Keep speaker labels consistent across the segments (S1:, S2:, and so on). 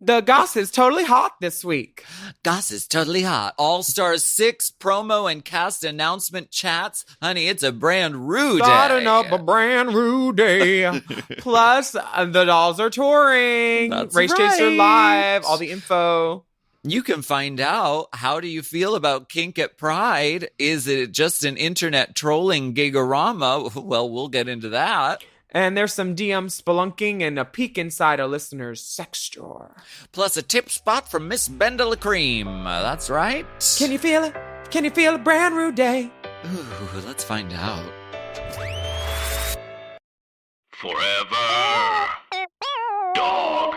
S1: The GOSS is totally hot this week.
S2: GOSS is totally hot. All Stars 6 promo and cast announcement chats. Honey, it's a brand new day.
S1: Starting up a brand new day. Plus, the dolls are touring.
S2: That's
S1: Race Chaser
S2: right.
S1: Live. All the info.
S2: You can find out how do you feel about kink at Pride. Is it just an internet trolling gigorama? Well, we'll get into that.
S1: And there's some DM spelunking and a peek inside a listener's sex drawer.
S2: Plus a tip spot from Miss Bendelacreme. That's right.
S1: Can you feel it? Can you feel a brand new day?
S2: Ooh, let's find out.
S3: Forever. Dog.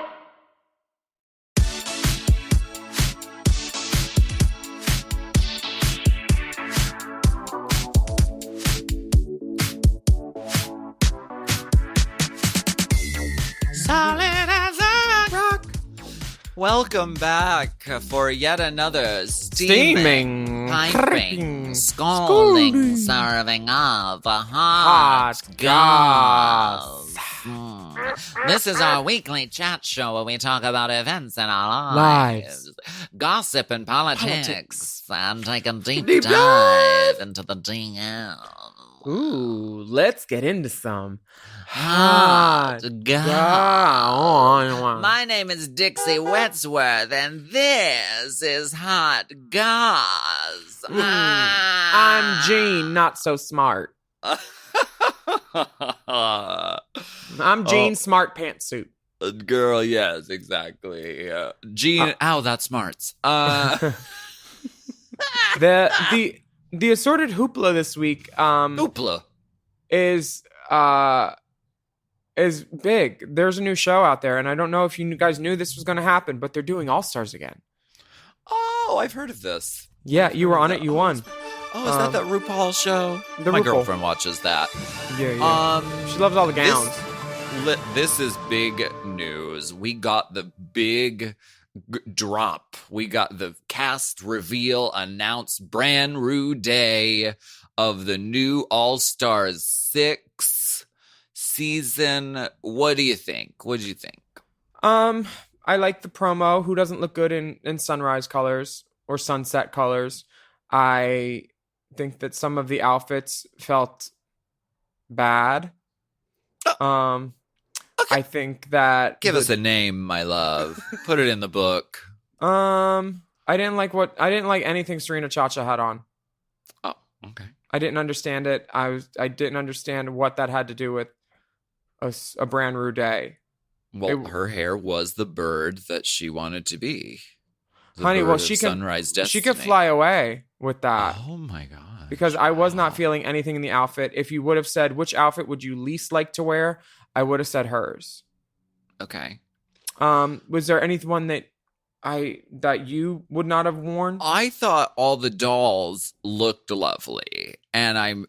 S2: Solid as a rock. Welcome back for yet another steaming, piping,
S1: cracking,
S2: scalding, serving of the hot goss. This is our weekly chat show where we talk about events in our lives. Gossip and politics. And take a deep dive into the DM.
S1: Ooh, let's get into some
S2: Hot
S1: goss.
S2: My name is Dixie Wetsworth, and this is Hot Goss.
S1: I'm Gene, not so smart. I'm Gene, smart pantsuit.
S2: Girl, yes, exactly. Gene, ow, that smarts.
S1: The assorted hoopla this week
S2: Hoopla.
S1: is big. There's a new show out there, and I don't know if you guys knew this was going to happen, but they're doing All Stars again.
S2: Oh, I've heard of this.
S1: Yeah, you were on it. You won.
S2: Oh, is that RuPaul show? My
S1: RuPaul.
S2: girlfriend watches that.
S1: Yeah. She loves all the gowns.
S2: This is big news. We got the big drop. We got the cast reveal announced brand new day of the new All Stars 6 season. What do you think? What do you think?
S1: I like the promo. Who doesn't look good in sunrise colors or sunset colors? I think that some of the outfits felt bad.
S2: Okay.
S1: I think that
S2: Give us a name, my love. Put it in the book.
S1: I didn't like anything Serena Chacha had on.
S2: Oh, okay.
S1: I didn't understand it. I didn't understand what that had to do with a brand new day.
S2: Well, her hair was the bird that she wanted to be.
S1: Honey, well, she can
S2: sunrise destiny.
S1: She could fly away with that.
S2: Oh my god!
S1: Because I was not feeling anything in the outfit. If you would have said which outfit would you least like to wear, I would have said hers.
S2: Okay.
S1: Was there anyone that you would not have worn?
S2: I thought all the dolls looked lovely, and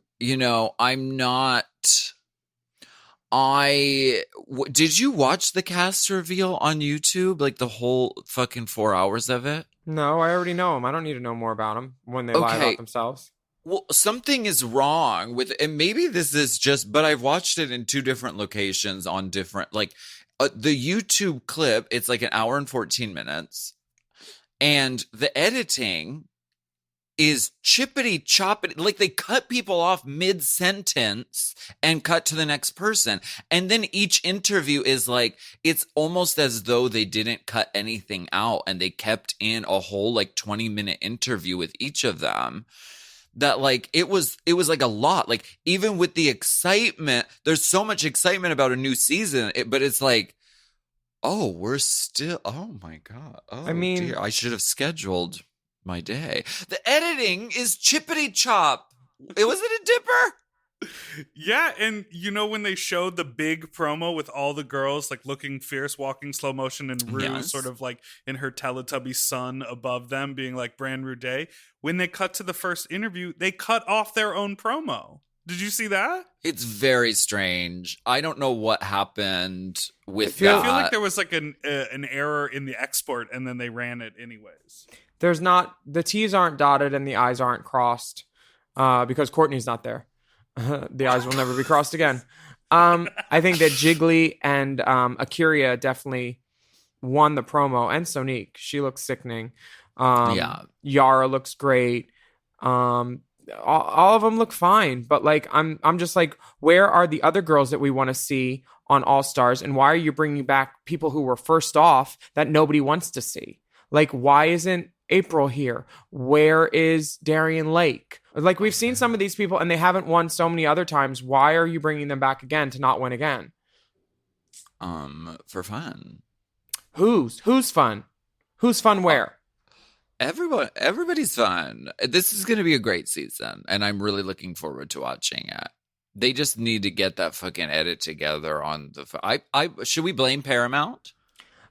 S2: did you watch the cast reveal on YouTube? Like the whole fucking 4 hours of it?
S1: No, I already know them. I don't need to know more about them when they lie about themselves.
S2: Well, something is wrong with, and maybe this is just, but I've watched it in two different locations on different, the YouTube clip, it's like an hour and 14 minutes. And the editing is chippity choppity. Like they cut people off mid-sentence and cut to the next person. And then each interview is like, it's almost as though they didn't cut anything out and they kept in a whole 20-minute interview with each of them. That it was like a lot. Like even with the excitement, there's so much excitement about a new season, but it's like, oh, we're still, oh my God. Oh, I mean, dear. I should have scheduled my day. The editing is chippity chop. Was it a dipper?
S4: Yeah, and when they showed the big promo with all the girls looking fierce, walking slow motion, and Rue sort of in her Teletubby sun above them, being brand new day. When they cut to the first interview, they cut off their own promo. Did you see that?
S2: It's very strange. I don't know what happened with
S4: that. I feel like there was an error in the export, and then they ran it anyways.
S1: There's not, the T's aren't dotted and the I's aren't crossed because Courtney's not there. The I's will never be crossed again. I think that Jiggly and Akira definitely won the promo, and Sonique. She looks sickening.
S2: Yeah.
S1: Yara looks great. All of them look fine, but like I'm just like, where are the other girls that we want to see on All Stars, and why are you bringing back people who were first off that nobody wants to see? Like, why isn't April here? Where is Darian Lake? Like, we've seen some of these people and they haven't won so many other times. Why are you bringing them back again to not win again?
S2: For fun.
S1: Who's fun? Who's fun where?
S2: Everybody's fun. This is going to be a great season, and I'm really looking forward to watching it. They just need to get that fucking edit together on the. I should we blame Paramount?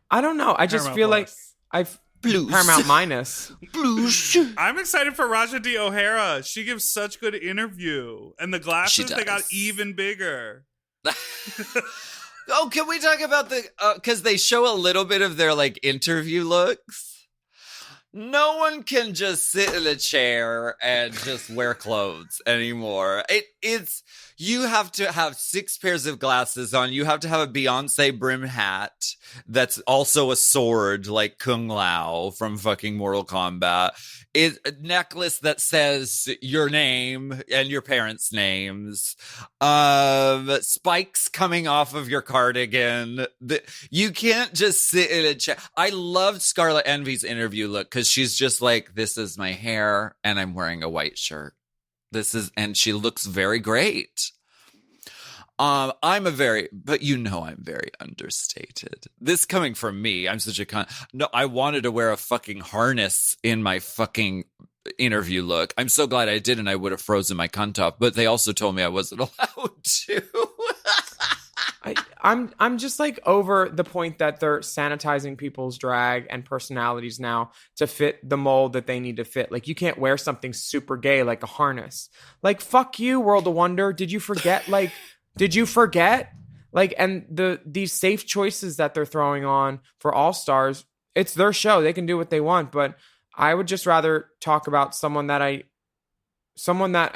S1: I don't know. I just
S4: Paramount
S1: feel
S4: Plus.
S1: like
S2: Blues.
S1: Paramount minus.
S2: Blues.
S4: I'm excited for Raja D. O'Hara. She gives such good interview, and the glasses they got even bigger.
S2: Oh, can we talk about the because they show a little bit of their like interview looks. No one can just sit in a chair and just wear clothes anymore. It's you have to have 6 pairs of glasses on. You have to have a Beyonce brim hat that's also a sword like Kung Lao from fucking Mortal Kombat. A necklace that says your name and your parents' names. Spikes coming off of your cardigan. You can't just sit in a chair. I loved Scarlet Envy's interview look because she's just like, this is my hair and I'm wearing a white shirt. And she looks very great. But I'm very understated. This coming from me, I'm such a no, I wanted to wear a fucking harness in my fucking interview look. I'm so glad I didn't. I would have frozen my cunt off, but they also told me I wasn't allowed to.
S1: I'm just like over the point that they're sanitizing people's drag and personalities now to fit the mold that they need to fit. Like, you can't wear something super gay like a harness. Like, fuck you, World of Wonder. Did you forget? Like, did you forget? Like, and these safe choices that they're throwing on for All Stars, it's their show. They can do what they want. But I would just rather talk about someone that I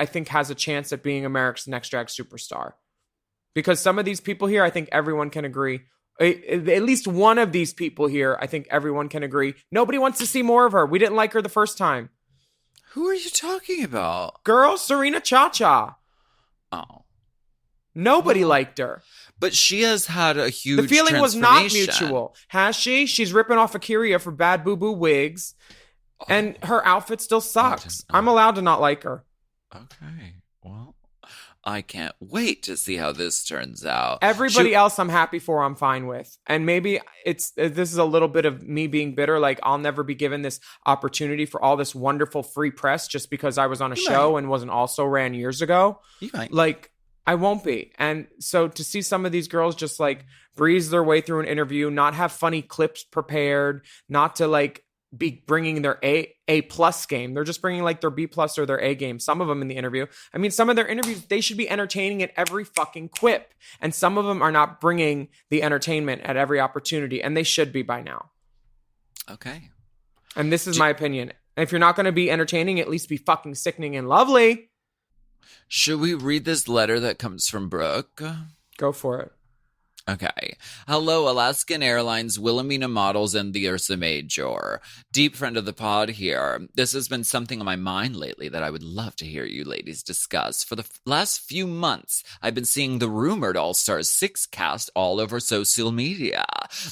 S1: think has a chance at being America's Next Drag Superstar. Because some of these people here, I think everyone can agree. At least one of these people here, I think everyone can agree. Nobody wants to see more of her. We didn't like her the first time.
S2: Who are you talking about?
S1: Girl, Serena Cha-Cha.
S2: Oh.
S1: Nobody liked her.
S2: But she has had a huge
S1: The feeling was not
S2: transformation.
S1: mutual. Has she? She's ripping off Akira for bad boo-boo wigs. And her outfit still sucks. I'm allowed to not like her.
S2: Okay. Well, I can't wait to see how this turns out.
S1: Everybody else I'm happy for, I'm fine with. And maybe this is a little bit of me being bitter. Like, I'll never be given this opportunity for all this wonderful free press just because I was on a show and wasn't also ran years ago.
S2: You might.
S1: Like, I won't be. And so to see some of these girls just like breeze their way through an interview, not have funny clips prepared, not to like be bringing their A plus game. They're just bringing like their B plus or their A game. Some of them in the interview. I mean, some of their interviews, they should be entertaining at every fucking quip. And some of them are not bringing the entertainment at every opportunity. And they should be by now.
S2: Okay.
S1: And this is my opinion. And if you're not going to be entertaining, at least be fucking sickening and lovely.
S2: Should we read this letter that comes from Brooke?
S1: Go for it.
S2: Okay. Hello, Alaskan Airlines, Wilhelmina Models, and the Ursa Major. Deep friend of the pod here. This has been something on my mind lately that I would love to hear you ladies discuss. For the last few months, I've been seeing the rumored All-Stars 6 cast all over social media.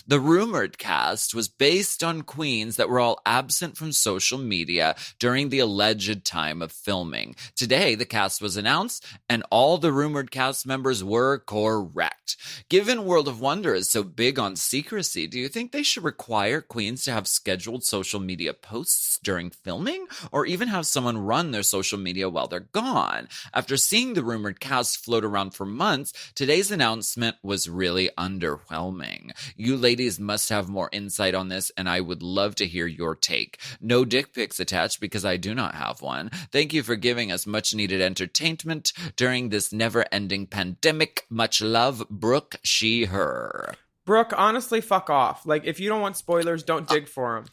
S2: The rumored cast was based on queens that were all absent from social media during the alleged time of filming. Today, the cast was announced, and all the rumored cast members were correct. Given World of Wonder is so big on secrecy, do you think they should require queens to have scheduled social media posts during filming, or even have someone run their social media while they're gone? After seeing the rumored cast float around for months, today's announcement was really underwhelming. You ladies must have more insight on this, and I would love to hear your take. No dick pics attached because I do not have one. Thank you for giving us much needed entertainment during this never-ending pandemic. Much love, Brooke, she, her.
S1: Brooke, honestly, fuck off. Like, if you don't want spoilers, don't dig for them.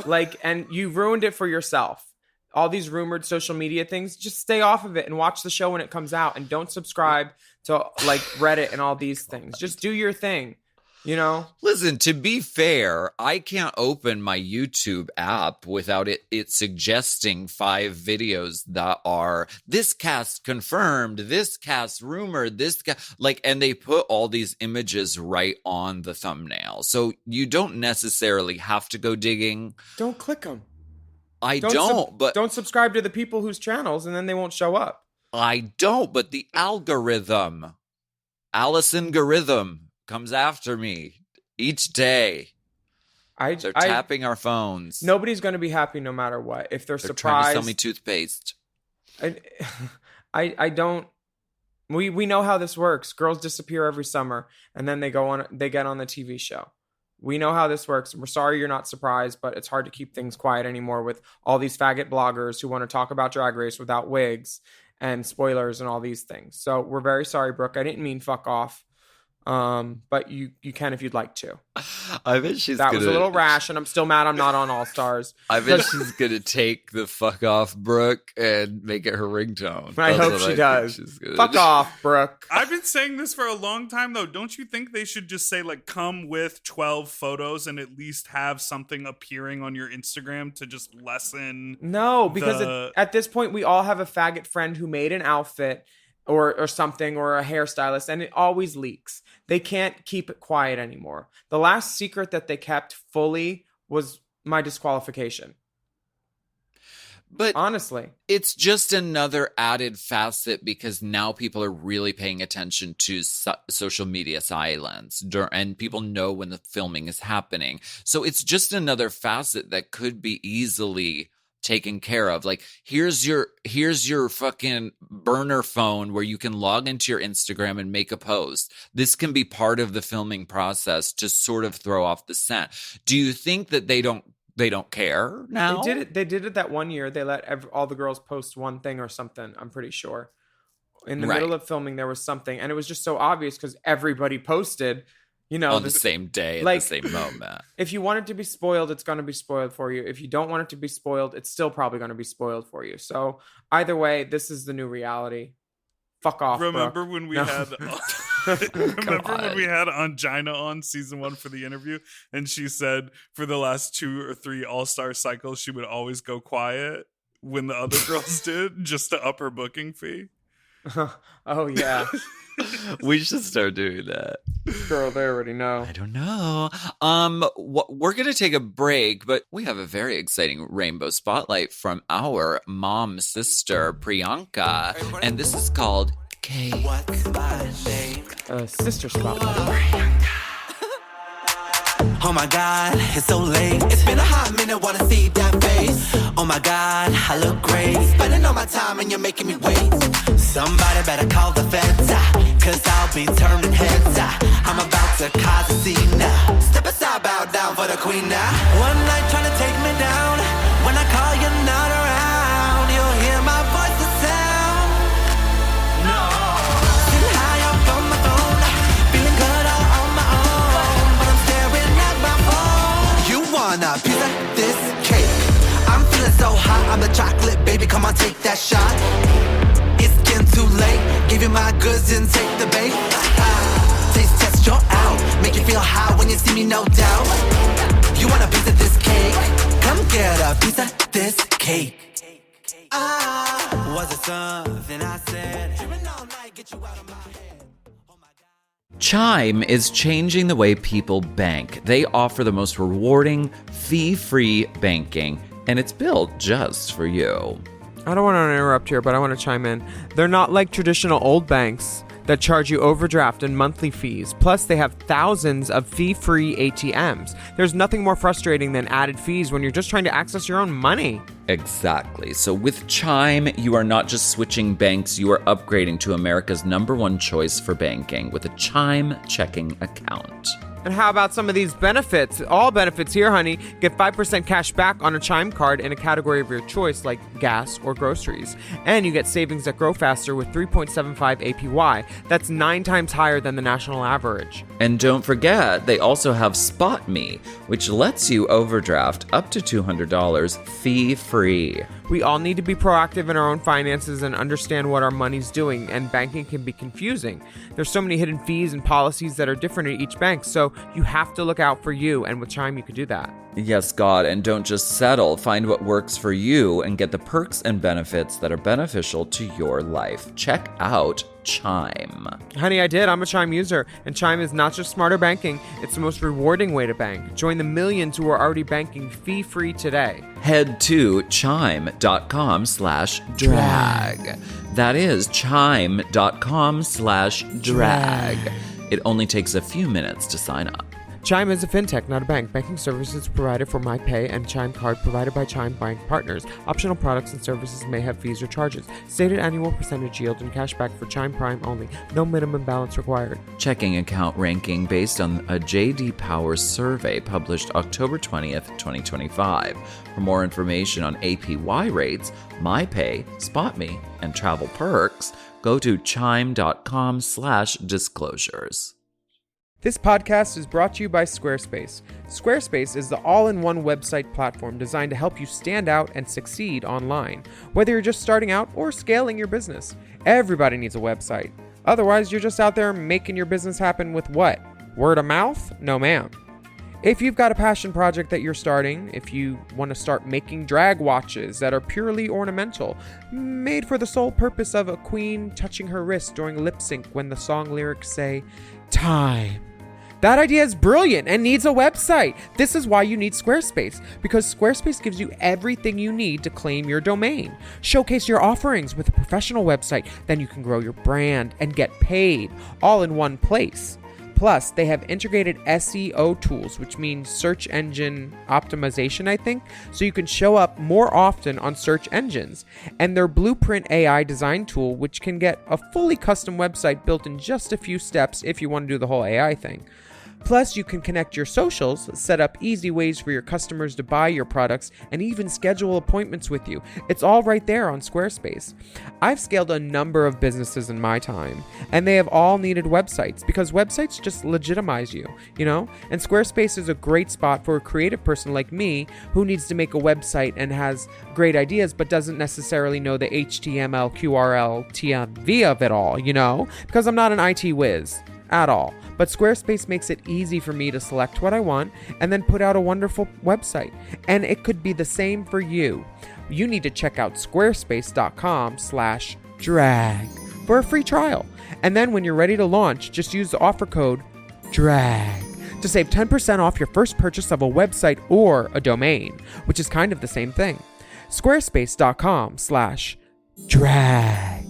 S1: Like, and you ruined it for yourself. All these rumored social media things, just stay off of it and watch the show when it comes out, and don't subscribe to like Reddit and all these things. Just do your thing. You know?
S2: Listen, to be fair, I can't open my YouTube app without it suggesting 5 videos that are this cast confirmed, this cast rumored, this cast, like, and they put all these images right on the thumbnail. So you don't necessarily have to go digging.
S1: Don't click them.
S2: But
S1: don't subscribe to the people whose channels, and then they won't show up.
S2: I don't, but the algorithm, Allison-gorithm, comes after me each day. They're tapping our phones.
S1: Nobody's going to be happy no matter what. If they're surprised,
S2: trying to sell me toothpaste.
S1: I don't. We know how this works. Girls disappear every summer, and then they get on the TV show. We know how this works. We're sorry you're not surprised, but it's hard to keep things quiet anymore with all these faggot bloggers who want to talk about Drag Race without wigs and spoilers and all these things. So we're very sorry, Brooke. I didn't mean fuck off. But you can if you'd like to.
S2: I bet
S1: that was a little rash, and I'm still mad I'm not on All Stars.
S2: I bet she's gonna take the fuck off Brooke and make it her ringtone.
S1: I hope she does. Fuck off, Brooke.
S4: I've been saying this for a long time though. Don't you think they should just say like come with 12 photos and at least have something appearing on your Instagram to just lessen?
S1: No, because at this point we all have a faggot friend who made an outfit or something, or a hairstylist, and it always leaks. They can't keep it quiet anymore. The last secret that they kept fully was my disqualification.
S2: But
S1: honestly,
S2: it's just another added facet because now people are really paying attention to social media silence, and people know when the filming is happening. So it's just another facet that could be easily taken care of. Like, here's your fucking burner phone where you can log into your Instagram and make a post. This can be part of the filming process to sort of throw off the scent. Do you think that they don't care now?
S1: They did it that one year. They let all the girls post one thing or something, I'm pretty sure. In the middle of filming, there was something, and it was just so obvious because everybody posted, you know,
S2: on the same day, at the same moment.
S1: If you want it to be spoiled, it's going to be spoiled for you. If you don't want it to be spoiled, it's still probably going to be spoiled for you. So either way, this is the new reality. Fuck off.
S4: Remember
S1: Brooke.
S4: when we had when we had Angina on season 1 for the interview, and she said for the last 2 or 3 All-Star cycles she would always go quiet when the other girls did, just to up her booking fee.
S1: Oh yeah.
S2: We should start doing that.
S1: Girl, they already know.
S2: I don't know. We're going to take a break, but we have a very exciting rainbow spotlight from our mom sister, Priyanka. And this is called K.
S5: What's my name?
S1: Sister spotlight.
S5: Oh my God, it's so late. It's been a hot minute, wanna see that face. Oh my God, I look great. Spending all my time and you're making me wait. Somebody better call the feds, cause I'll be turning heads. I'm about to cause a scene. Step aside, bow down for the queen now. One night trying to take me down. When I call, you're not around. You'll hear my voice, the sound. No. Sitting high up on my phone, feeling good all on my own, but I'm staring at my phone. You want a piece of this cake? I'm feeling so hot, I'm the chocolate baby. Come on, take that shot. It's getting too late. Give you my goods and take the bait. Taste test, you're out. Make you feel high when you see me, no doubt. You want a piece of this cake? Come get a piece of this cake. Was it something I said? Dreaming all night, get you out of my head. Oh my God.
S2: Chime is changing the way people bank. They offer the most rewarding, fee-free banking, and it's built just for you.
S1: I don't want to interrupt here, but I want to chime in. They're not like traditional old banks that charge you overdraft and monthly fees. Plus, they have thousands of fee-free ATMs. There's nothing more frustrating than added fees when you're just trying to access your own money.
S2: Exactly. So with Chime, you are not just switching banks, you are upgrading to America's #1 choice for banking with a Chime checking account.
S1: And how about some of these benefits? All benefits here, honey. Get 5% cash back on a Chime card in a category of your choice, like gas or groceries. And you get savings that grow faster with 3.75 APY. That's 9 times higher than the national average.
S2: And don't forget, they also have Spot Me, which lets you overdraft up to $200 fee-free.
S1: We all need to be proactive in our own finances and understand what our money's doing, and banking can be confusing. There's so many hidden fees and policies that are different at each bank, so You have to look out for you, and with Chime, you can do that.
S2: Yes, God, and don't just settle. Find what works for you and get the perks and benefits that are beneficial to your life. Check out Chime.
S1: Honey, I did. I'm a Chime user, and Chime is not just smarter banking, it's the most rewarding way to bank. Join the millions who are already banking fee-free today.
S2: Head to chime.com/drag. That is chime.com/drag. It only takes a few minutes to sign up.
S1: Chime is a fintech, not a bank. Banking services provided for MyPay and Chime Card provided by Chime Bank Partners. Optional products and services may have fees or charges. Stated annual percentage yield and cashback for Chime Prime only. No minimum balance required.
S2: Checking account ranking based on a J.D. Power survey published October 20th, 2025. For more information on APY rates, MyPay, SpotMe, and travel perks, go to chime.com/disclosures.
S1: This podcast is brought to you by Squarespace. Squarespace is the all-in-one website platform designed to help you stand out and succeed online. Whether you're just starting out or scaling your business, everybody needs a website. Otherwise, you're just out there making your business happen with what? Word of mouth? No, ma'am. If you've got a passion project that you're starting, if you want to start making drag watches that are purely ornamental, made for the sole purpose of a queen touching her wrist during lip sync when the song lyrics say, time. That idea is brilliant and needs a website. This is why you need Squarespace, because Squarespace gives you everything you need to claim your domain. Showcase your offerings with a professional website, then you can grow your brand and get paid all in one place. Plus, they have integrated SEO tools, which means search engine optimization, I think, so you can show up more often on search engines. And their Blueprint AI design tool, which can get a fully custom website built in just a few steps if you want to do the whole AI thing. Plus, you can connect your socials, set up easy ways for your customers to buy your products, and even schedule appointments with you. It's all right there on Squarespace. I've scaled a number of businesses in my time, and they have all needed websites because websites just legitimize you, you know? And Squarespace is a great spot for a creative person like me who needs to make a website and has great ideas but doesn't necessarily know the HTML, QRL, TMV of it all, you know? Because I'm not an IT whiz at all. But Squarespace makes it easy for me to select what I want and then put out a wonderful website. And it could be the same for you. You need to check out squarespace.com/drag for a free trial. And then when you're ready to launch, just use the offer code DRAG to save 10% off your first purchase of a website or a domain, which is kind of the same thing. Squarespace.com/drag.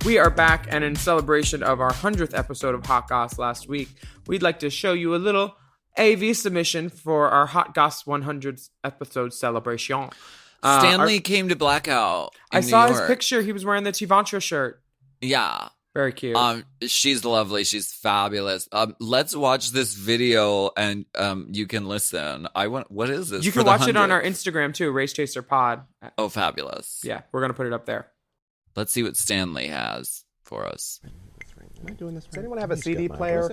S1: We are back, and in celebration of our 100th episode of Hot Goss last week, we'd like to show you a little AV submission for our Hot Goss 100th episode celebration.
S2: Stanley came to Blackout.
S1: I saw his picture. He was wearing the Tevantra shirt.
S2: Yeah.
S1: Very cute.
S2: She's lovely. She's fabulous. Let's watch this video and you can listen. What is this?
S1: You can watch it on our Instagram too, Race Chaser Pod.
S2: Oh, fabulous.
S1: Yeah, we're going to put it up there.
S2: Let's see what Stanley has for us.
S6: Am I doing this right? Does anyone have a CD player?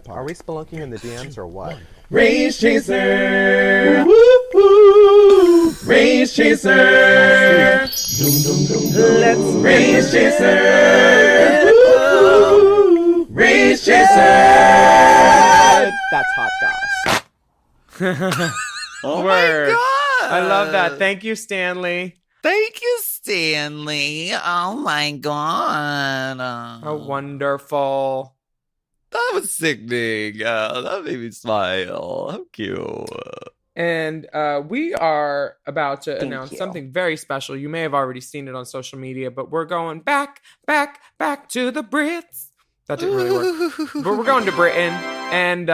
S6: Are we spelunking in the DMs or what?
S7: Race Chaser! Woo-hoo! Race Chaser! Let's Race Chaser! Woo-hoo! Race Chaser!
S6: That's Hot Goss.
S2: Oh
S1: Word.
S2: my God.
S1: I love that. Thank you, Stanley.
S2: Thank you, Stanley. Oh my God.
S1: Oh, wonderful.
S2: That was sickening. That made me smile. How cute.
S1: And we are about to announce something very special. You may have already seen it on social media, but we're going back to the Brits. That didn't really work. But we're going to Britain and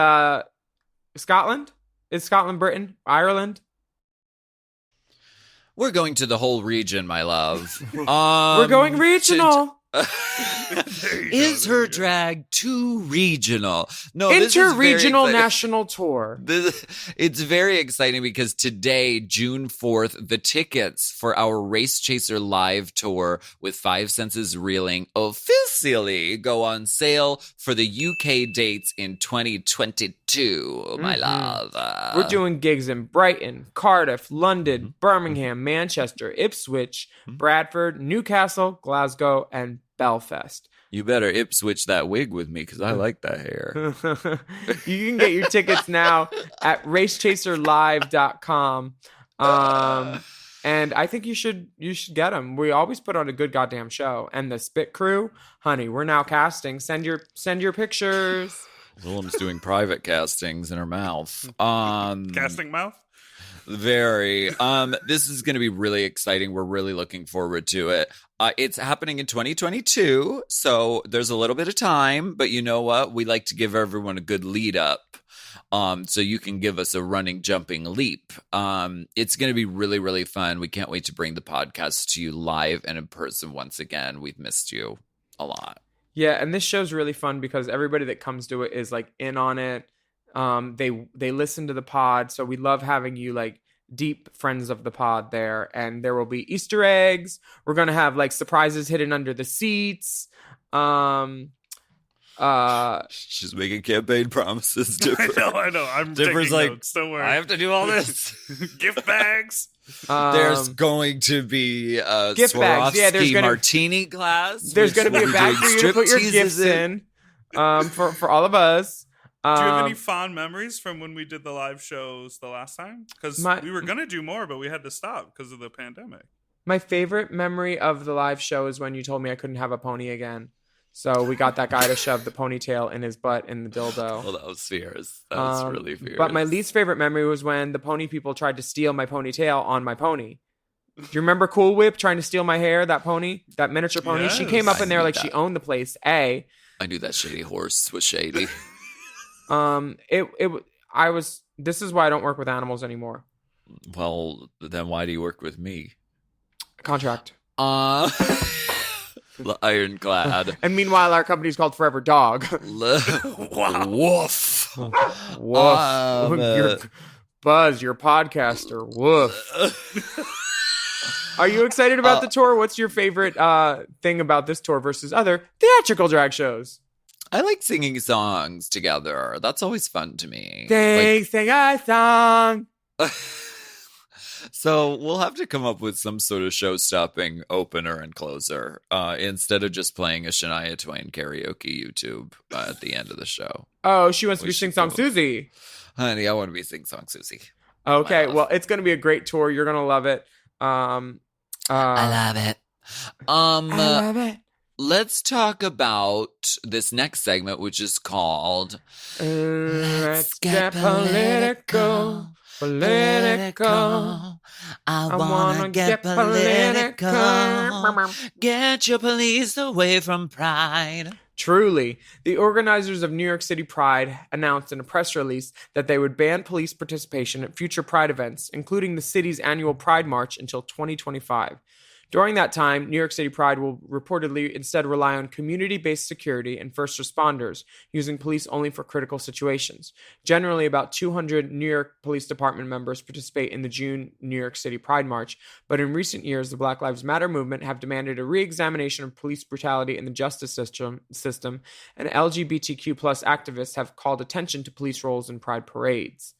S1: Scotland. Is Scotland Britain? Ireland?
S2: We're going to the whole region, my love.
S1: We're going regional.
S2: Is her drag too regional? No, this is
S1: Inter-regional
S2: very
S1: national tour.
S2: It's very exciting because today, June 4th, the tickets for our Race Chaser live tour with Five Senses Reeling officially go on sale for the UK dates in 2022, my love.
S1: We're doing gigs in Brighton, Cardiff, London, Birmingham, Manchester, Ipswich, Bradford, Newcastle, Glasgow, and Belfast.
S2: You better Ipswich that wig with me because I like that hair.
S1: You can get your tickets now at racechaserlive.com. And I think you should get them. We always put on a good goddamn show. And the Spit Crew, honey, we're now casting. Send your pictures.
S2: Willam's doing private castings in her mouth.
S4: Casting mouth?
S2: Very. This is going to be really exciting. We're really looking forward to it. It's happening in 2022, so there's a little bit of time, but you know what? We like to give everyone a good lead up. So you can give us a running, jumping leap. It's going to be really, really fun. We can't wait to bring the podcast to you live and in person once again. We've missed you a lot.
S1: Yeah, and this show's really fun because everybody that comes to it is like in on it. They listen to the pod, so we love having you like deep friends of the pod there. And there will be Easter eggs. We're gonna have like surprises hidden under the seats.
S2: She's making campaign promises.
S4: I know. I'm
S2: Dipper's
S4: taking
S2: like,
S4: notes. Don't worry.
S2: I have to do all this.
S4: Gift bags.
S2: There's going to be a
S1: gift bags. Yeah, there's
S2: Swarovski
S1: gonna-
S2: martini glass.
S1: There's
S2: which
S1: gonna be
S2: we'll
S1: a bag
S2: doing
S1: for you to put your
S2: stripteases
S1: gifts in. For all of us.
S4: Do you have any fond memories from when we did the live shows the last time? Because we were going to do more, but we had to stop because of the pandemic.
S1: My favorite memory of the live show is when you told me I couldn't have a pony again. So we got that guy to shove the ponytail in his butt in the dildo.
S2: Well, that was fierce. That was really fierce.
S1: But my least favorite memory was when the pony people tried to steal my ponytail on my pony. Do you remember Cool Whip trying to steal my hair, that pony, that miniature pony?
S4: Yes.
S1: She came up in there like
S2: that.
S1: she owned the place, A.
S2: I knew that shady horse was shady.
S1: This is why I don't work with animals anymore.
S2: Well, then why do you work with me?
S1: Contract.
S2: Ironclad.
S1: And meanwhile, our company's called Forever Dog.
S2: Woof.
S1: Woof. Buzz, your podcaster. Woof. Are you excited about the tour? What's your favorite thing about this tour versus other theatrical drag shows?
S2: I like singing songs together. That's always fun to me.
S1: Sing a song.
S2: So we'll have to come up with some sort of show-stopping opener and closer instead of just playing a Shania Twain karaoke YouTube at the end of the show.
S1: Oh, she wants to
S2: We
S1: be
S2: should
S1: Sing Song
S2: go.
S1: Susie.
S2: Honey, I want to be Sing Song Susie.
S1: Okay,
S2: Wow.
S1: well, it's going to be a great tour. You're going to love it.
S2: I love it.
S1: I love it.
S2: Let's talk about this next segment, which is called
S1: Let's get political. Political.
S2: I
S1: wanna get political.
S2: Get your police away from pride.
S1: Truly, the organizers of New York City Pride announced in a press release that they would ban police participation at future Pride events, including the city's annual Pride March, until 2025. During that time, New York City Pride will reportedly instead rely on community-based security and first responders, using police only for critical situations. Generally, about 200 New York Police Department members participate in the June New York City Pride March, but in recent years, the Black Lives Matter movement have demanded a re-examination of police brutality in the justice system, and LGBTQ+ activists have called attention to police roles in Pride parades.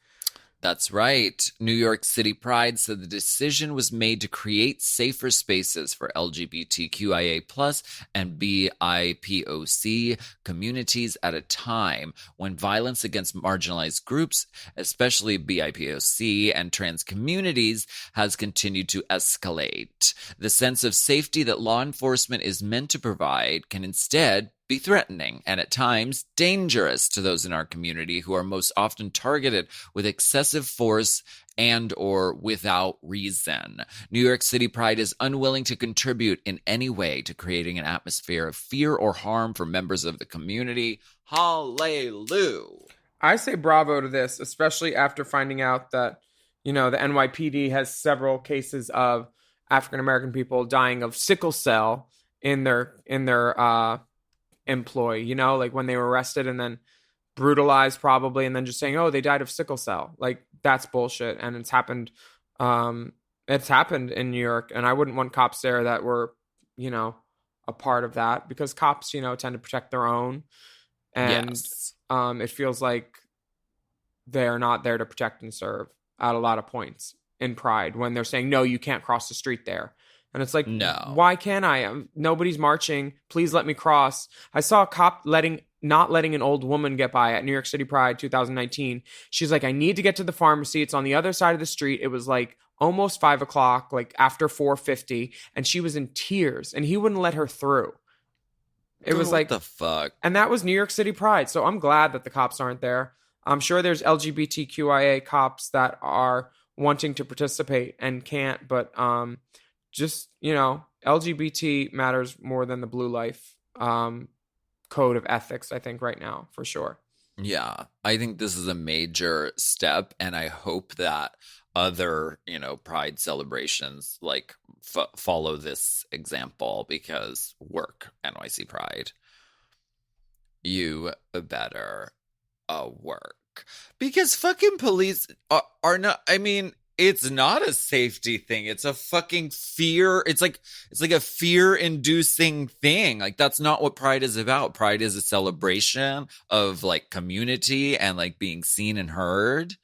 S2: That's right. New York City Pride said the decision was made to create safer spaces for LGBTQIA+ and BIPOC communities at a time when violence against marginalized groups, especially BIPOC and trans communities, has continued to escalate. The sense of safety that law enforcement is meant to provide can instead be threatening and at times dangerous to those in our community who are most often targeted with excessive force and or without reason. New York City Pride is unwilling to contribute in any way to creating an atmosphere of fear or harm for members of the community. Hallelujah.
S1: I say bravo to this, especially after finding out that, the NYPD has several cases of African-American people dying of sickle cell in their employ, you know, like when they were arrested and then brutalized probably, and then just saying, oh, they died of sickle cell. Like, that's bullshit. And it's happened in New York, and I wouldn't want cops there that were, you know, a part of that, because cops, you know, tend to protect their own. And it feels like they're not there to protect and serve at a lot of points in Pride, when they're saying, no, you can't cross the street there. And it's like,
S2: no,
S1: why can't I? Nobody's marching. Please let me cross. I saw a cop not letting an old woman get by at New York City Pride 2019. She's like, I need to get to the pharmacy. It's on the other side of the street. It was like almost 5 o'clock, like after 4:50. And she was in tears, and he wouldn't let her through. It was like,
S2: what the fuck?
S1: And that was New York City Pride. So I'm glad that the cops aren't there. I'm sure there's LGBTQIA cops that are wanting to participate and can't, but just, you know, LGBT matters more than the blue life code of ethics, I think, right now, for sure.
S2: Yeah, I think this is a major step, and I hope that other, you know, Pride celebrations like follow this example, because work, NYC Pride. You better work, because fucking police are not, I mean, it's not a safety thing. It's a fucking fear. It's like a fear-inducing thing. Like, that's not what Pride is about. Pride is a celebration of like community and like being seen and heard.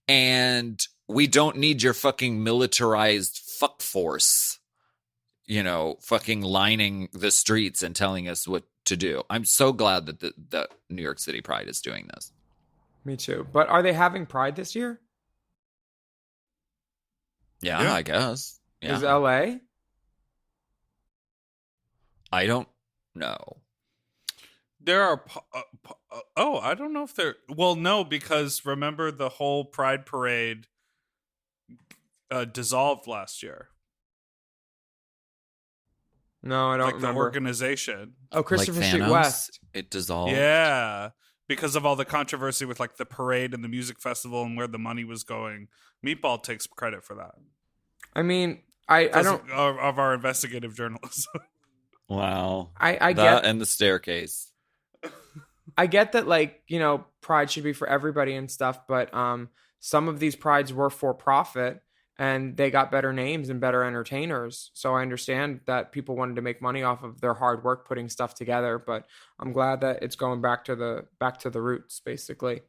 S2: And we don't need your fucking militarized fuck force, you know, fucking lining the streets and telling us what to do. I'm so glad that the New York City Pride is doing this.
S1: Me too. But are they having Pride this year?
S2: Yeah, I guess. Yeah.
S1: Is LA?
S2: I don't know.
S4: There are. I don't know if they're. Well, no, because remember the whole Pride parade dissolved last year.
S1: No, I don't
S4: like
S1: remember.
S4: The organization.
S1: Oh, Christopher
S2: like
S1: Street
S2: Thanos,
S1: West.
S2: It dissolved.
S4: Yeah, because of all the controversy with like the parade and the music festival and where the money was going. Meatball takes credit for that.
S1: I mean, I don't
S4: of our investigative journalism.
S2: Wow.
S1: I
S2: that
S1: get,
S2: and the staircase.
S1: I get that, like, you know, Pride should be for everybody and stuff, but some of these prides were for profit and they got better names and better entertainers. So I understand that people wanted to make money off of their hard work putting stuff together, but I'm glad that it's going back to the roots, basically.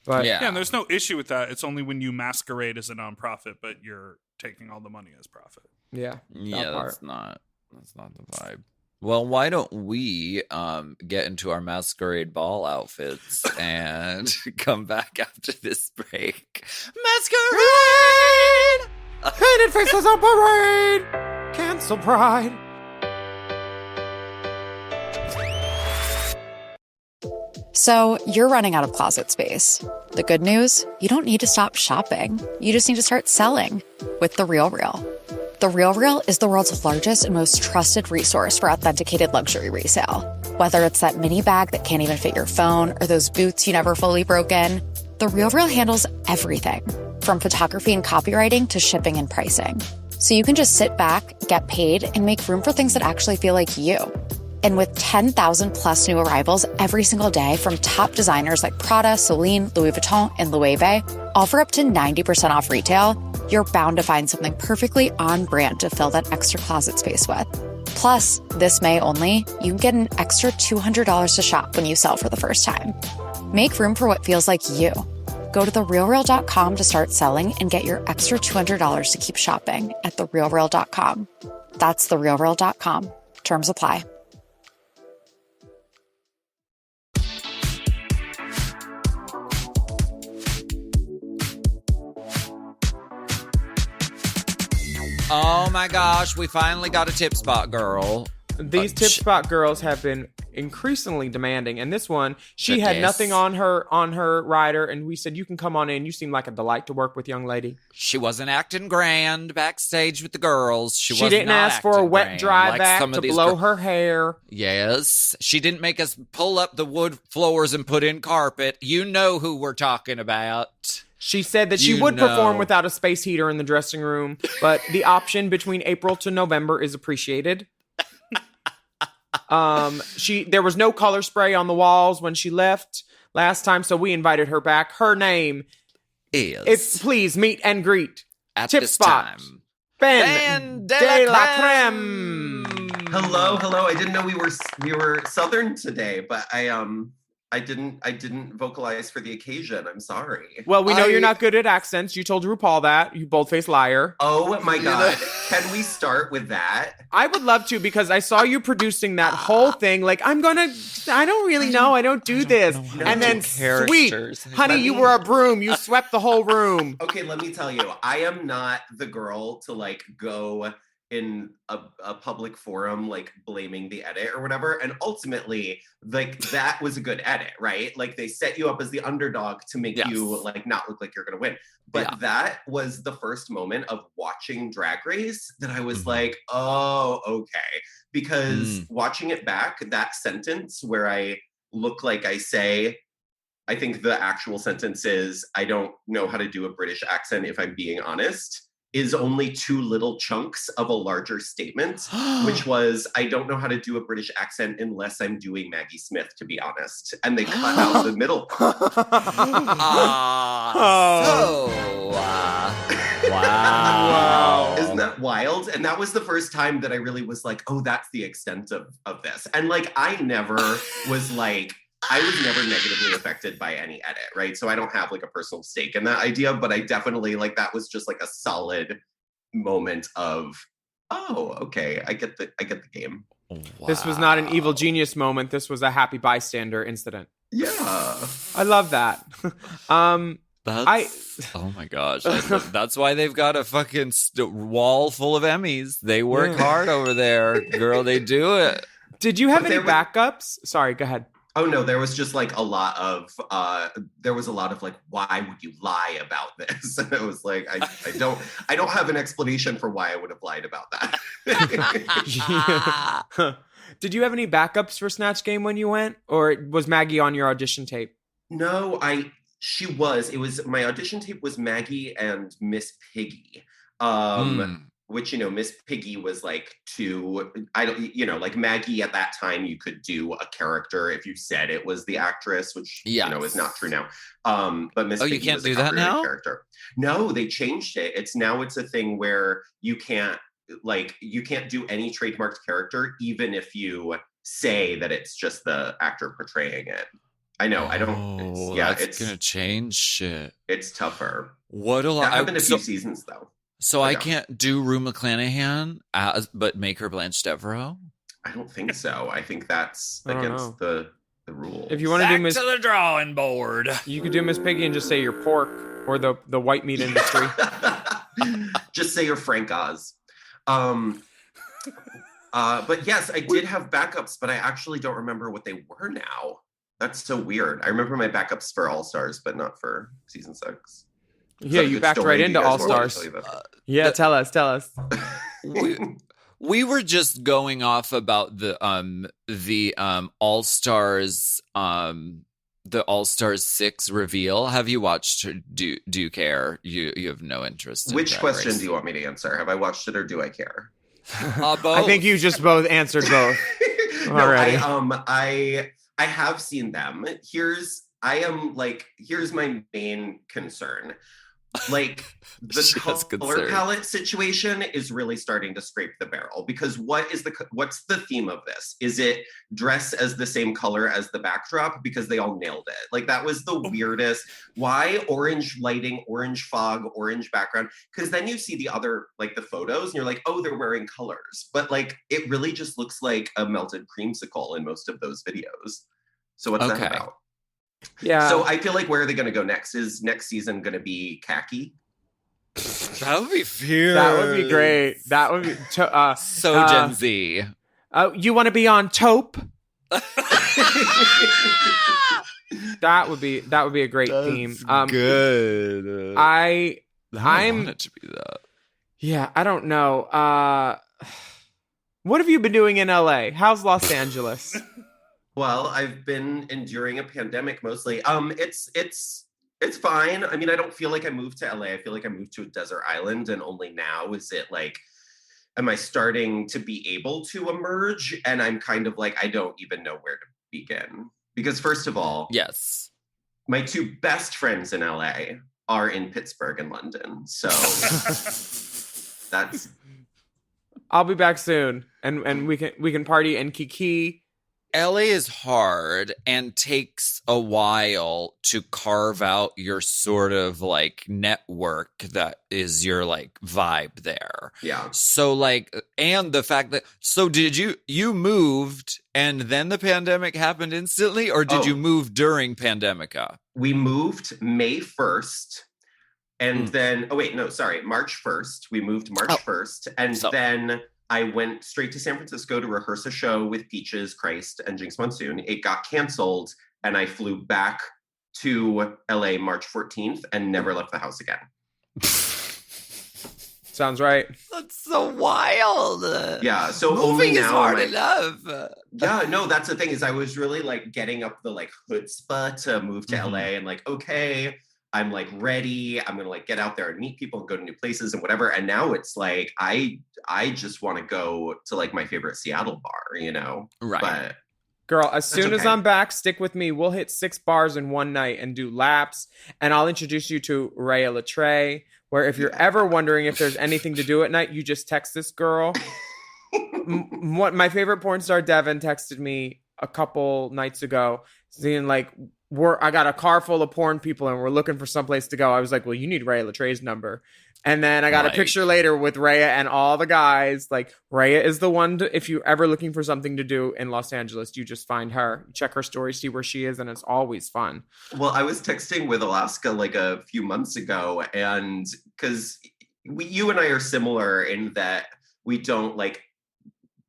S1: But
S4: yeah, and there's no issue with that. It's only when you masquerade as a nonprofit, but you're taking all the money as profit.
S1: Yeah.
S2: That's not the vibe. Well, why don't we get into our masquerade ball outfits and come back after this break? Masquerade!
S1: Painted faces on parade! Cancel Pride!
S8: So, you're running out of closet space. The good news? You don't need to stop shopping. You just need to start selling with The RealReal. The RealReal is the world's largest and most trusted resource for authenticated luxury resale. Whether it's that mini bag that can't even fit your phone or those boots you never fully broke in, The RealReal handles everything, from photography and copywriting to shipping and pricing. So you can just sit back, get paid, and make room for things that actually feel like you. And with 10,000 plus new arrivals every single day from top designers like Prada, Celine, Louis Vuitton, and Loewe, all for up to 90% off retail, you're bound to find something perfectly on brand to fill that extra closet space with. Plus, this May only, you can get an extra $200 to shop when you sell for the first time. Make room for what feels like you. Go to therealreal.com to start selling and get your extra $200 to keep shopping at therealreal.com. That's therealreal.com. Terms apply.
S2: Oh my gosh, we finally got a tip spot girl.
S1: These tip spot girls have been increasingly demanding, and this one, she had nothing on her rider, and we said, you can come on in. You seem like a delight to work with, young lady.
S2: She wasn't acting grand backstage with the girls. She
S1: didn't ask for a wet dry back to blow her hair.
S2: Yes. She didn't make us pull up the wood floors and put in carpet. You know who we're talking about.
S1: She said that she would perform without a space heater in the dressing room, but the option between April to November is appreciated. There was no color spray on the walls when she left last time, so we invited her back. Her name
S2: is
S1: please meet and greet
S2: at
S1: Tip
S2: this
S1: Spot
S2: time
S1: Bendelacreme.
S9: Hello. I didn't know we were Southern today, but I didn't vocalize for the occasion. I'm sorry.
S1: Well, we know you're not good at accents. You told RuPaul that. You bold-faced liar.
S9: Oh my God. Can we start with that?
S1: I would love to, because I saw you producing that whole thing. Like, I don't really know. I don't do this. And then, sweet, honey, you were a broom. You swept the whole room.
S9: Okay, let me tell you. I am not the girl to like go in a public forum, like blaming the edit or whatever. And ultimately, like that was a good edit, right? Like they set you up as the underdog to make you like not look like you're going to win. But that was the first moment of watching Drag Race that I was like, oh, okay. Because watching it back, that sentence where I look like I say, I think the actual sentence is, I don't know how to do a British accent if I'm being honest, is only two little chunks of a larger statement, which was, I don't know how to do a British accent unless I'm doing Maggie Smith, to be honest. And they cut out the middle part.
S2: Wow.
S9: Isn't that wild? And that was the first time that I really was like, oh, that's the extent of this. And like, I was never negatively affected by any edit, right? So I don't have like a personal stake in that idea, but I definitely like, that was just like a solid moment of, oh, okay, I get the game.
S1: Wow. This was not an evil genius moment. This was a happy bystander incident.
S9: Yeah.
S1: I love that.
S2: Oh my gosh. That's why they've got a fucking wall full of Emmys. They work hard over there. Girl, they do it.
S1: Did you have any backups? Sorry, go ahead.
S9: Oh no, there was just like a lot of like, why would you lie about this? And it was like, I don't have an explanation for why I would have lied about that.
S1: Did you have any backups for Snatch Game when you went? Or was Maggie on your audition tape?
S9: No, she was. It was, my audition tape was Maggie and Miss Piggy. Which, Miss Piggy was like like Maggie at that time, you could do a character if you said it was the actress, which, is not true now. But Miss Piggy
S2: you can't
S9: was
S2: do
S9: a
S2: that now?
S9: character. No, they changed it. It's a thing where you can't do any trademarked character, even if you say that it's just the actor portraying it. I know. I don't.
S2: It's going to change shit.
S9: It's tougher.
S2: What a lot.
S9: That happened a few seasons though.
S2: So I can't do Rue McClanahan, but make her Blanche Devereaux?
S9: I don't think so. I think that's against the rules.
S1: If you want to do Miss,
S2: to the drawing board.
S1: You could do Miss Piggy and just say you're pork or the white meat industry.
S9: Just say you're Frank Oz. But yes, I did have backups, but I actually don't remember what they were now. That's so weird. I remember my backups for All Stars, but not for season 6.
S1: Yeah, you backed right into All Stars. Tell us.
S2: We were just going off about the All Stars the All Stars 6 reveal. Have you watched? Do you care? You have no interest.
S9: Which question do you want me to answer? Have I watched it or do I care?
S2: Both.
S1: I think you just both answered both.
S9: Already. I have seen them. Here's my main concern. Like the color palette situation is really starting to scrape the barrel, because what's the theme of this? Is it dress as the same color as the backdrop? Because they all nailed it. Like that was the weirdest. Why orange lighting, orange fog, orange background? Because then you see the other, like the photos and you're like, oh, they're wearing colors. But like, it really just looks like a melted creamsicle in most of those videos. So what's that about?
S1: Yeah.
S9: So I feel like, where are they going to go next? Is next season going to be khaki?
S2: That would be fierce.
S1: That would be great. That would be
S2: so Gen Z.
S1: You want to be on taupe? That would be a great theme.
S2: Good.
S1: I
S2: want it to be that.
S1: Yeah, I don't know. What have you been doing in LA? How's Los Angeles?
S9: Well, I've been enduring a pandemic mostly. It's fine. I mean, I don't feel like I moved to LA. I feel like I moved to a desert island, and only now is it like am I starting to be able to emerge? And I'm kind of like, I don't even know where to begin. Because first of all,
S2: yes,
S9: my two best friends in LA are in Pittsburgh and London. So that's...
S1: I'll be back soon, and we can party and kiki.
S2: LA is hard and takes a while to carve out your sort of like network that is your like vibe there.
S9: Yeah.
S2: So like, and the fact that, so did you moved and then the pandemic happened instantly, or did you move during Pandemica?
S9: We moved May 1st. And then, March 1st. We moved March 1st. And then I went straight to San Francisco to rehearse a show with Peaches, Christ, and Jinx Monsoon. It got canceled, and I flew back to LA March 14th and never left the house again.
S1: Sounds right.
S2: That's so wild.
S9: Yeah, so
S2: moving
S9: only
S2: is
S9: now
S2: hard enough.
S9: Yeah, no, that's the thing, is I was really like getting up the like chutzpah to move to LA and like, okay, I'm like ready. I'm gonna like get out there and meet people and go to new places and whatever. And now it's like I just want to go to like my favorite Seattle bar, you know?
S2: Right.
S9: But
S1: girl, as soon as I'm back, stick with me. We'll hit 6 bars in one night and do laps. And I'll introduce you to Rhea Latre, where if you're ever wondering if there's anything to do at night, you just text this girl. What my favorite porn star Devin texted me a couple nights ago, saying like, I got a car full of porn people and we're looking for someplace to go. I was like, well, you need Rhea Latre's number. And then I got a picture later with Rhea and all the guys. Like, Rhea is the one if you're ever looking for something to do in Los Angeles, you just find her. Check her story, see where she is, and it's always fun.
S9: Well, I was texting with Alaska like a few months ago, and because you and I are similar in that we don't like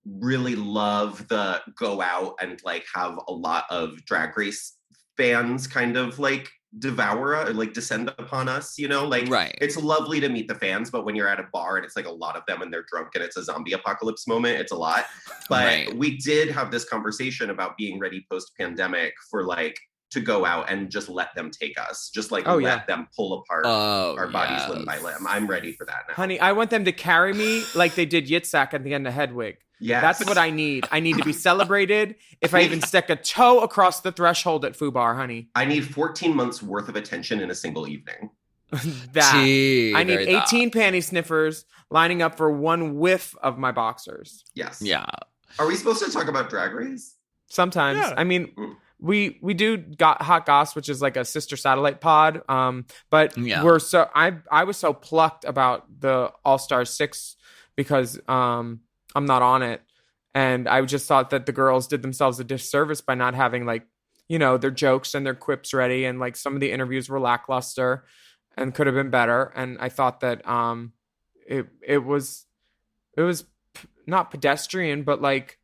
S9: really love the go out and like have a lot of Drag Race fans kind of like devour or like descend upon us, you know, like it's lovely to meet the fans, but when you're at a bar and it's like a lot of them and they're drunk and it's a zombie apocalypse moment, it's a lot. But we did have this conversation about being ready post-pandemic for like to go out and just let them take us, just like let them pull apart our bodies limb by limb. I'm ready for that now.
S1: Honey, I want them to carry me like they did Yitzhak at the end of Hedwig.
S9: Yeah,
S1: that's what I need. I need to be celebrated. If I even stick a toe across the threshold at Fubar, honey.
S9: I need 14 months worth of attention in a single evening.
S1: I need 18 panty sniffers lining up for one whiff of my boxers.
S9: Yes.
S2: Yeah.
S9: Are we supposed to talk about Drag Race?
S1: Sometimes. Yeah. I mean, we do got Hot Goss, which is like a sister satellite pod. But I was so plucked about the All Star 6 because I'm not on it. And I just thought that the girls did themselves a disservice by not having like, you know, their jokes and their quips ready. And like some of the interviews were lackluster and could have been better. And I thought that it was not pedestrian, but like,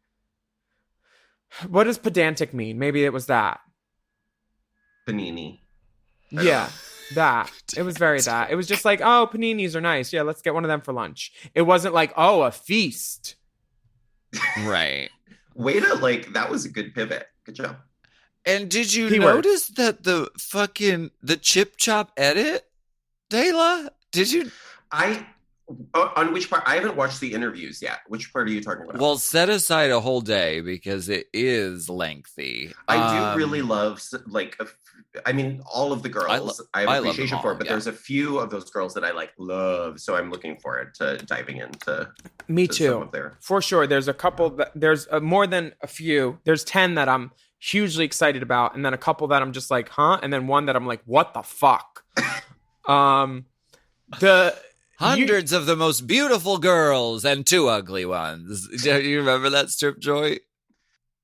S1: what does pedantic mean? Maybe it was that.
S9: Panini.
S1: Yeah. That. It was very that. It was just like, oh, paninis are nice. Yeah, let's get one of them for lunch. It wasn't like, oh, a feast.
S2: Right.
S9: Way to like, that was a good pivot. Good job.
S2: And did you notice that the Chip Chop edit, Dayla? Did you?
S9: On which part? I haven't watched the interviews yet. Which part are you talking about?
S2: Well, set aside a whole day because it is lengthy.
S9: I do really love, like, I mean, all of the girls I have appreciation for, but there's a few of those girls that I like love. So I'm looking forward to diving into.
S1: Me too. For sure. There's a couple there's more than a few. There's 10 that I'm hugely excited about, and then a couple that I'm just like, huh? And then one that I'm like, what the fuck?
S2: Hundreds of the most beautiful girls and 2 ugly ones. Do you remember that strip joint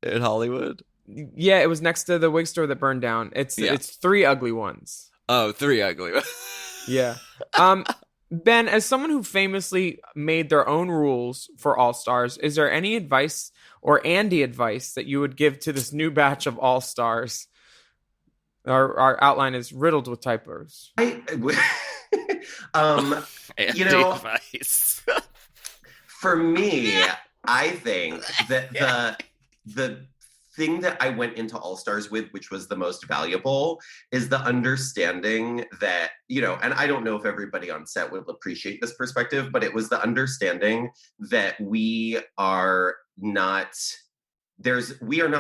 S2: in Hollywood?
S1: Yeah, it was next to the wig store that burned down. It's 3 ugly ones.
S2: Oh, 3 ugly ones.
S1: Yeah. Ben, as someone who famously made their own rules for All Stars, is there any advice or Andy advice that you would give to this new batch of All Stars? Our outline is riddled with typos.
S9: You know, for me, I think that the thing that I went into All Stars with, which was the most valuable, is the understanding that, you know, and I don't know if everybody on set would appreciate this perspective, but it was the understanding that we are not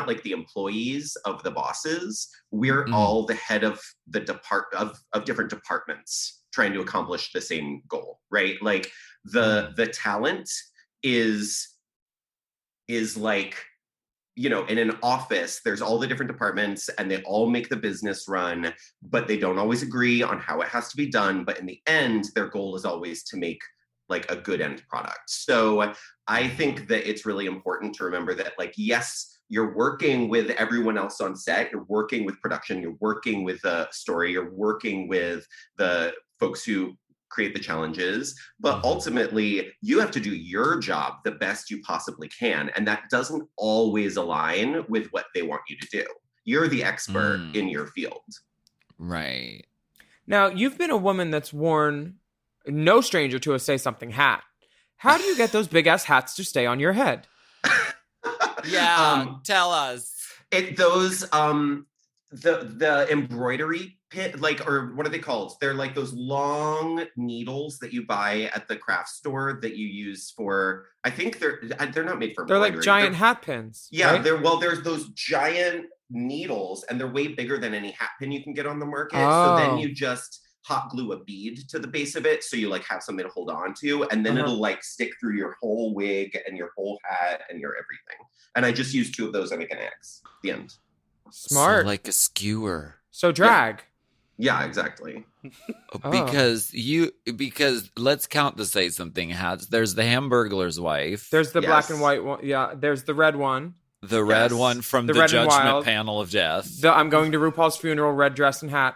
S9: like the employees of the bosses. We're all the head of the of different departments trying to accomplish the same goal, right? Like the talent is like, you know, in an office, there's all the different departments and they all make the business run, but they don't always agree on how it has to be done. But in the end, their goal is always to make like a good end product. So I think that it's really important to remember that, like, yes, you're working with everyone else on set, you're working with production, you're working with the story, you're working with the folks who create the challenges, but ultimately you have to do your job the best you possibly can. And that doesn't always align with what they want you to do. You're the expert in your field.
S2: Right.
S1: Now, you've been a woman that's worn no stranger to a Say Something hat. How do you get those big ass hats to stay on your head?
S2: Yeah, tell us.
S9: The embroidery pin, like, or what are they called? They're like those long needles that you buy at the craft store that you use for, I think they're not made for embroidery.
S1: They're like giant hat pins.
S9: Yeah,
S1: right?
S9: there's those giant needles and they're way bigger than any hat pin you can get on the market. So then you just hot glue a bead to the base of it, so you like have something to hold on to, and then it'll like stick through your whole wig and your whole hat and your everything. And I just use 2 of those. I make an X. The end.
S1: Smart.
S2: So like a skewer.
S1: So drag.
S9: Yeah, exactly.
S2: Because let's count the Say Something hats. There's the Hamburglar's wife.
S1: There's the black and white one. Yeah, there's the red one.
S2: The red one from the Judgment Panel of Death.
S1: I'm going to RuPaul's funeral red dress and hat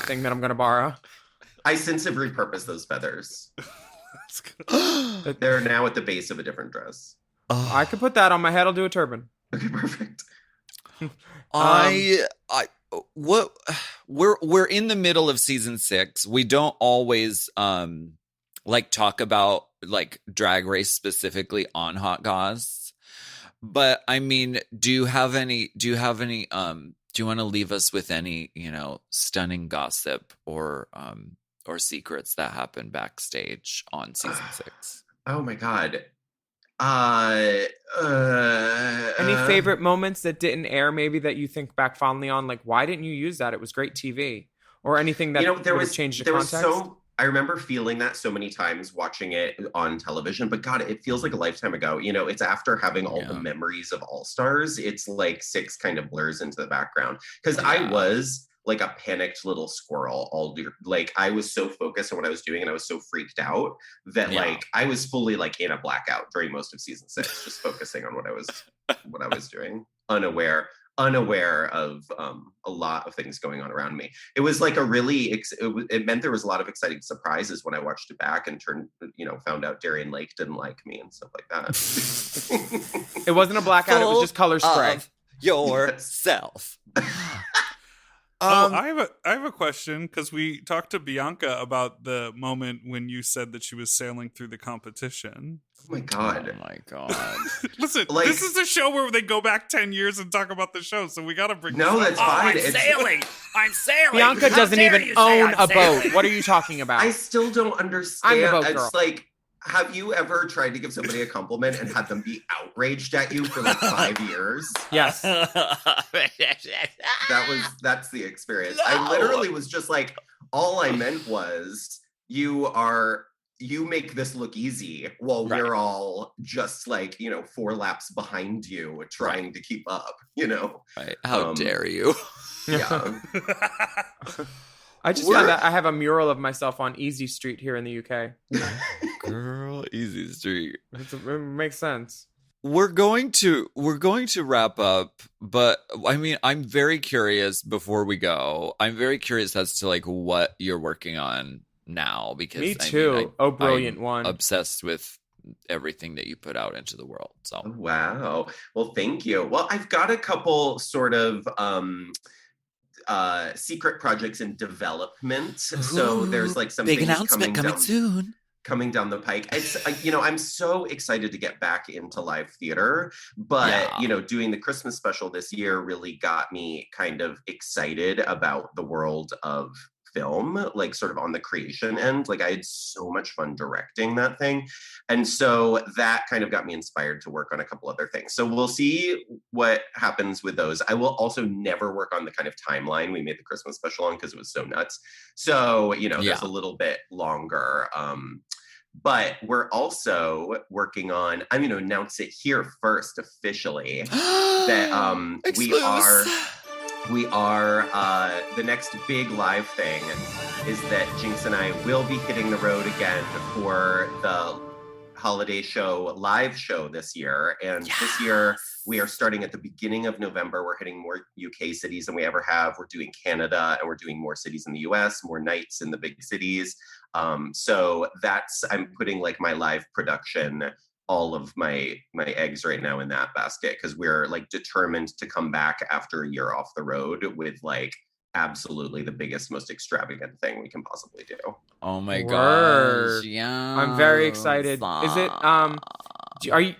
S1: thing that I'm going to borrow.
S9: I since have repurposed those feathers. They're now at the base of a different dress.
S1: I could put that on my head. I'll do a turban.
S9: Okay, perfect.
S2: We're in the middle of season 6. We don't always like talk about like Drag Race specifically on Hot Goss. But I mean, do you want to leave us with any, you know, stunning gossip or secrets that happened backstage on season 6?
S9: Oh my God.
S1: Any favorite moments that didn't air, maybe that you think back fondly on? Like, why didn't you use that? It was great TV. Or anything that would have changed the context?
S9: I remember feeling that so many times watching it on television, but God, it feels like a lifetime ago. You know, it's after having all the memories of All Stars. It's like 6 kind of blurs into the background. Because I was like a panicked little squirrel like I was so focused on what I was doing and I was so freaked out that like I was fully like in a blackout during most of season 6, just focusing on what I was doing, unaware of a lot of things going on around me. It was like it meant there was a lot of exciting surprises when I watched it back and found out Darian Lake didn't like me and stuff like that.
S1: It wasn't a blackout, it was just color spray.
S2: Yourself.
S4: I have a question, because we talked to Bianca about the moment when you said that she was sailing through the competition.
S9: Oh my God.
S4: Listen, like, this is a show where they go back 10 years and talk about the show, so we got to bring
S9: No, that's fine.
S10: I'm sailing.
S1: Bianca doesn't even own a boat. What are you talking about?
S9: I still don't understand.
S1: I'm the boat girl.
S9: It's like, have you ever tried to give somebody a compliment and had them be outraged at you for like 5 years?
S1: Yes.
S9: That's the experience. No. I literally was just like, all I meant was you make this look easy while we're all just like, 4 laps behind you trying to keep up,
S2: Right. How dare you?
S9: Yeah.
S1: I just found that I have a mural of myself on Easy Street here in the UK.
S2: Girl, Easy Street.
S1: It makes sense.
S2: We're going to wrap up, but I mean, I'm very curious before we go. I'm very curious as to like what you're working on now, because
S1: me too. Brilliant one.
S2: Obsessed with everything that you put out into the world. So
S9: wow. Well, thank you. Well, I've got a couple sort of secret projects in development. So there's like some
S2: big
S9: things
S2: announcement coming soon.
S9: coming down the pike. It's I'm so excited to get back into live theater, but doing the Christmas special this year really got me kind of excited about the world of film, like sort of on the creation end. Like I had so much fun directing that thing. And so that kind of got me inspired to work on a couple other things. So we'll see what happens with those. I will also never work on the kind of timeline we made the Christmas special on because it was so nuts. So, there's a little bit longer. But we're also working on, I'm going to announce it here first officially, that we are the next big live thing is that Jinx and I will be hitting the road again for the holiday show, live show this year. And this year we are starting at the beginning of November. We're hitting more UK cities than we ever have. We're doing Canada and we're doing more cities in the US, more nights in the big cities. So I'm putting like my live production, all of my eggs right now in that basket, because we're like determined to come back after a year off the road with like absolutely the biggest, most extravagant thing we can possibly do.
S2: Oh my
S1: Word.
S2: gosh. Yeah.
S1: I'm very excited. Is it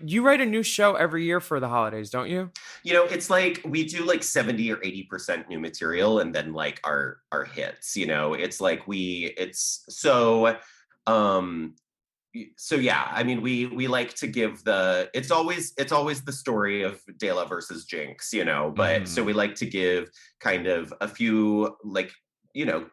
S1: you write a new show every year for the holidays, don't you?
S9: It's like we do like 70 or 80% new material and then like our hits, it's like so yeah, I mean, we like to give it's always the story of Dela versus Jinx, but so we like to give kind of a few, like,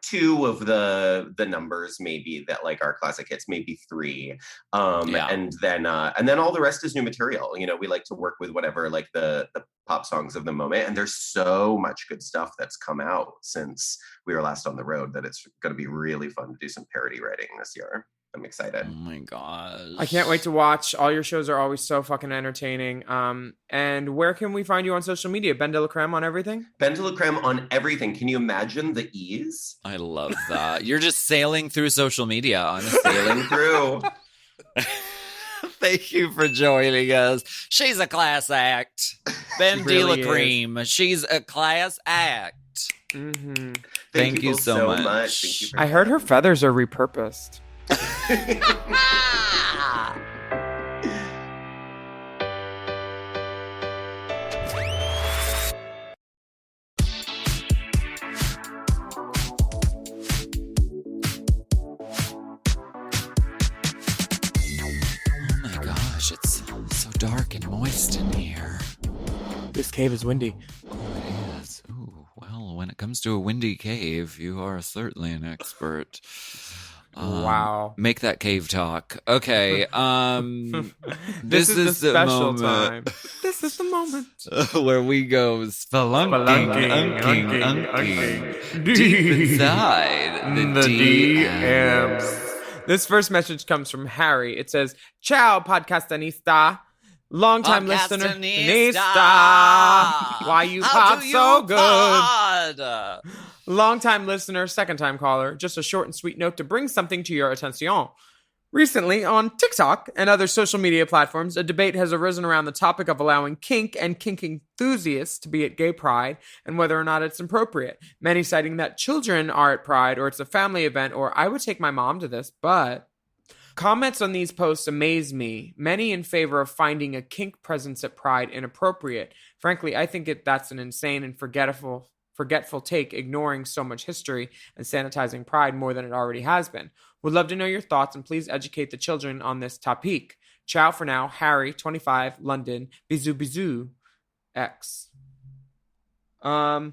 S9: two of the numbers maybe that like our classic hits, maybe three. And then all the rest is new material. We like to work with whatever, like the pop songs of the moment. And there's so much good stuff that's come out since we were last on the road that it's going to be really fun to do some parody writing this year. I'm excited.
S2: Oh my gosh.
S1: I can't wait to watch. All your shows are always so fucking entertaining. And where can we find you on social media? Bendelacreme on everything?
S9: Bendelacreme on everything. Can you imagine the ease?
S2: I love that. You're just sailing through social media, honestly.
S9: Sailing through.
S2: Thank you for joining us. She's a class act. Bendelacreme. Really, she's a class act.
S1: Mm-hmm.
S2: Thank you so much.
S9: Thank you
S1: I heard her feathers are repurposed.
S2: Oh my gosh, it's so dark and moist in here.
S1: This cave is windy.
S2: Oh, it is. Ooh, well, when it comes to a windy cave, you are certainly an expert.
S1: Wow.
S2: Make that cave talk. Okay.
S1: This is the special
S2: moment.
S1: time. This is the moment
S2: where we go spelunking, unking, deep inside the DMs.
S1: This first message comes from Harry. It says, "Ciao, podcastanista. Long-time listener. Nista. Why you pop so good? Long-time listener, second-time caller. Just a short and sweet note to bring something to your attention. Recently, on TikTok and other social media platforms, a debate has arisen around the topic of allowing kink and kink enthusiasts to be at gay pride and whether or not it's appropriate. Many citing that children are at pride or it's a family event or I would take my mom to this, but... Comments on these posts amaze me, many in favor of finding a kink presence at Pride inappropriate. Frankly, I think that's an insane and forgetful take, ignoring so much history and sanitizing Pride more than it already has been. Would love to know your thoughts and please educate the children on this topic. Ciao for now, Harry, 25, London, bisous bisous, X. I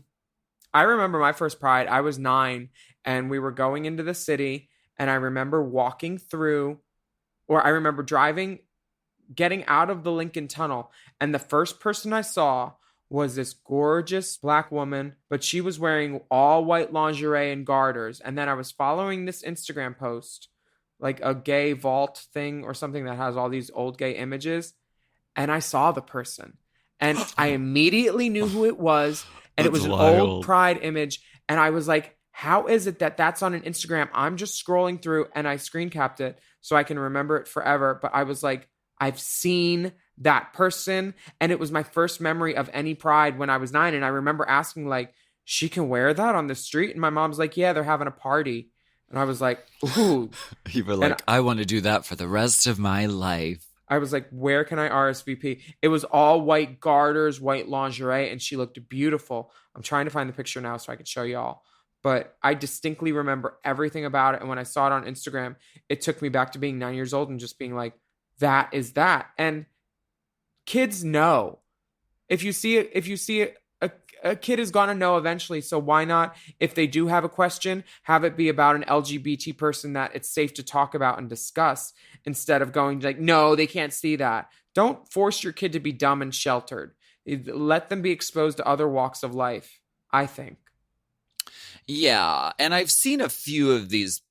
S1: remember my first Pride, I was 9, and we were going into the city. And I remember walking through, or I remember getting out of the Lincoln Tunnel. And the first person I saw was this gorgeous black woman, but she was wearing all white lingerie and garters. And then I was following this Instagram post, like a gay vault thing or something that has all these old gay images. And I saw the person. And I immediately knew who it was. And it was an old Pride image. And I was like, how is it that that's on an Instagram? I'm just scrolling through and I screen capped it so I can remember it forever. But I was like, I've seen that person. And it was my first memory of any Pride when I was 9. And I remember asking like, she can wear that on the street? And my mom's like, yeah, they're having a party. And I was like, ooh.
S2: You were like, I want to do that for the rest of my life.
S1: I was like, where can I RSVP? It was all white garters, white lingerie, and she looked beautiful. I'm trying to find the picture now so I can show y'all. But I distinctly remember everything about it. And when I saw it on Instagram, it took me back to being 9 years old and just being like, that is that. And kids know. If you see it, a kid is going to know eventually. So why not, if they do have a question, have it be about an LGBT person that it's safe to talk about and discuss, instead of going like, no, they can't see that. Don't force your kid to be dumb and sheltered. Let them be exposed to other walks of life, I think.
S2: Yeah, and I've seen a few of these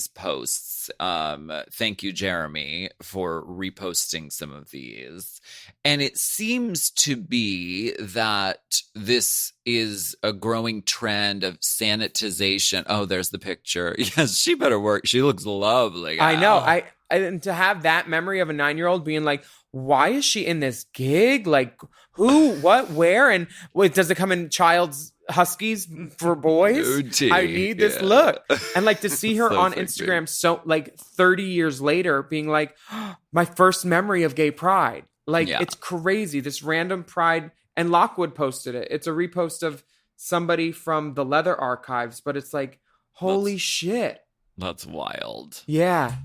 S2: posts. Thank you, Jeremy, for reposting some of these. And it seems to be that this is a growing trend of sanitization. Oh, there's the picture. Yes, she better work. She looks lovely.
S1: I know. And to have that memory of a 9-year-old being like, why is she in this gig? Like, who, what, where? And wait, does it come in child's huskies for boys?
S2: OT,
S1: I need this look. And like to see her on Instagram so like 30 years later being like, oh, my first memory of gay pride. Like, it's crazy. This random pride. And Lockwood posted it. It's a repost of somebody from the Leather Archives, but it's like, holy shit.
S2: That's wild.
S1: Yeah.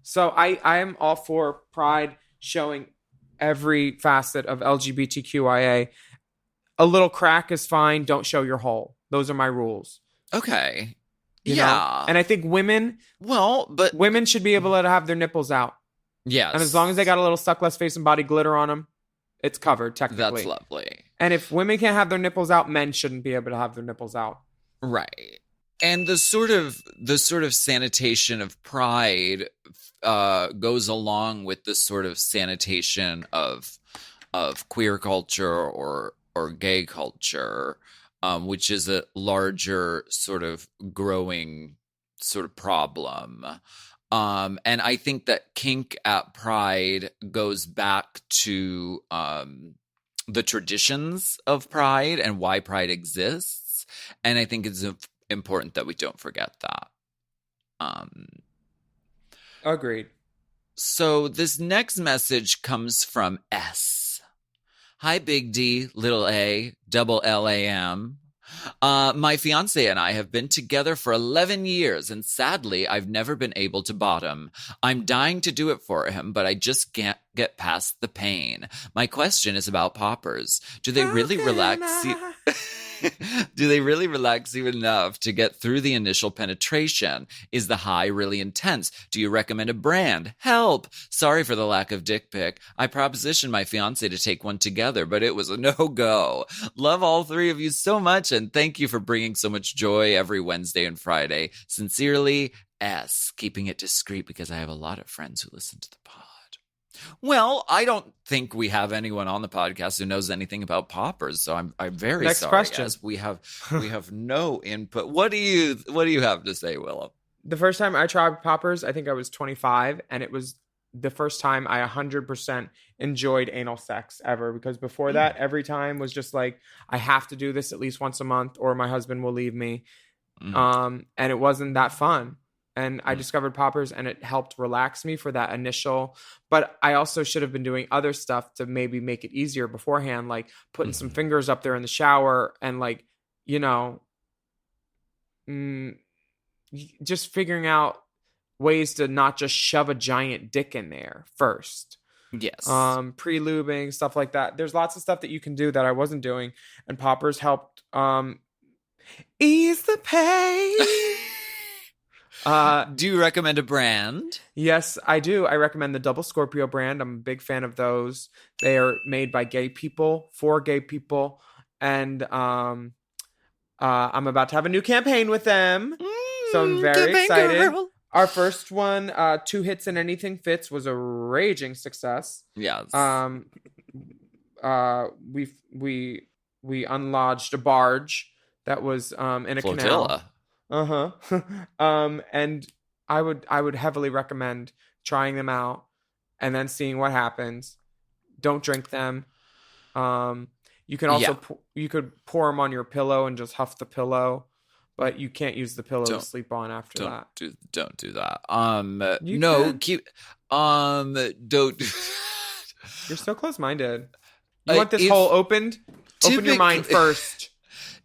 S1: So I am all for pride showing every facet of LGBTQIA. A little crack is fine. Don't show your hole. Those are my rules.
S2: Okay.
S1: You know? And I think women should be able to have their nipples out.
S2: Yes.
S1: And as long as they got a little Suck Less Face and Body glitter on them, it's covered technically.
S2: That's lovely.
S1: And if women can't have their nipples out, men shouldn't be able to have their nipples out.
S2: Right. And the sort of sanitation of pride goes along with the sort of sanitation of queer culture or gay culture, which is a larger sort of growing sort of problem. And I think that kink at Pride goes back to the traditions of Pride and why Pride exists. And I think it's important that we don't forget that.
S1: Agreed.
S2: So this next message comes from S. Hi, Big D, little A, double LAM. My fiance and I have been together for 11 years, and sadly, I've never been able to bottom. I'm dying to do it for him, but I just can't get past the pain. My question is about poppers. Do they really relax you? Do they really relax you enough to get through the initial penetration? Is the high really intense? Do you recommend a brand? Help! Sorry for the lack of dick pic. I propositioned my fiance to take one together, but it was a no-go. Love all three of you so much, and thank you for bringing so much joy every Wednesday and Friday. Sincerely, S. Keeping it discreet because I have a lot of friends who listen to the pod. Well, I don't think we have anyone on the podcast who knows anything about poppers, so I'm very
S1: Next
S2: sorry.
S1: question.
S2: Guys. We have no input. What do you have to say, Willam?
S1: The first time I tried poppers, I think I was 25, and it was the first time I 100% enjoyed anal sex ever, because before that, every time was just like, I have to do this at least once a month or my husband will leave me. And it wasn't that fun. And I discovered poppers, and it helped relax me for that initial. But I also should have been doing other stuff to maybe make it easier beforehand, like putting some fingers up there in the shower and like, you know, just figuring out ways to not just shove a giant dick in there first.
S2: Yes.
S1: Pre-lubing, stuff like that. There's lots of stuff that you can do that I wasn't doing, and poppers helped ease the pain.
S2: Do you recommend a brand?
S1: Yes, I do. I recommend the Double Scorpio brand. I'm a big fan of those. They are made by gay people, for gay people. And I'm about to have a new campaign with them. So I'm very excited. Girl. Our first one, 2 Hits and Anything Fits, was a raging success.
S2: Yes.
S1: We unlodged a barge that was in a
S2: flotilla.
S1: Canal. And I would heavily recommend trying them out and then seeing what happens. Don't drink them. You can also you could pour them on your pillow and just huff the pillow. but you can't use the pillow to sleep on after that.
S2: Don't do that.
S1: You
S2: no,
S1: can.
S2: keep. Don't.
S1: You're so close-minded. You want this hole opened? Open your mind first.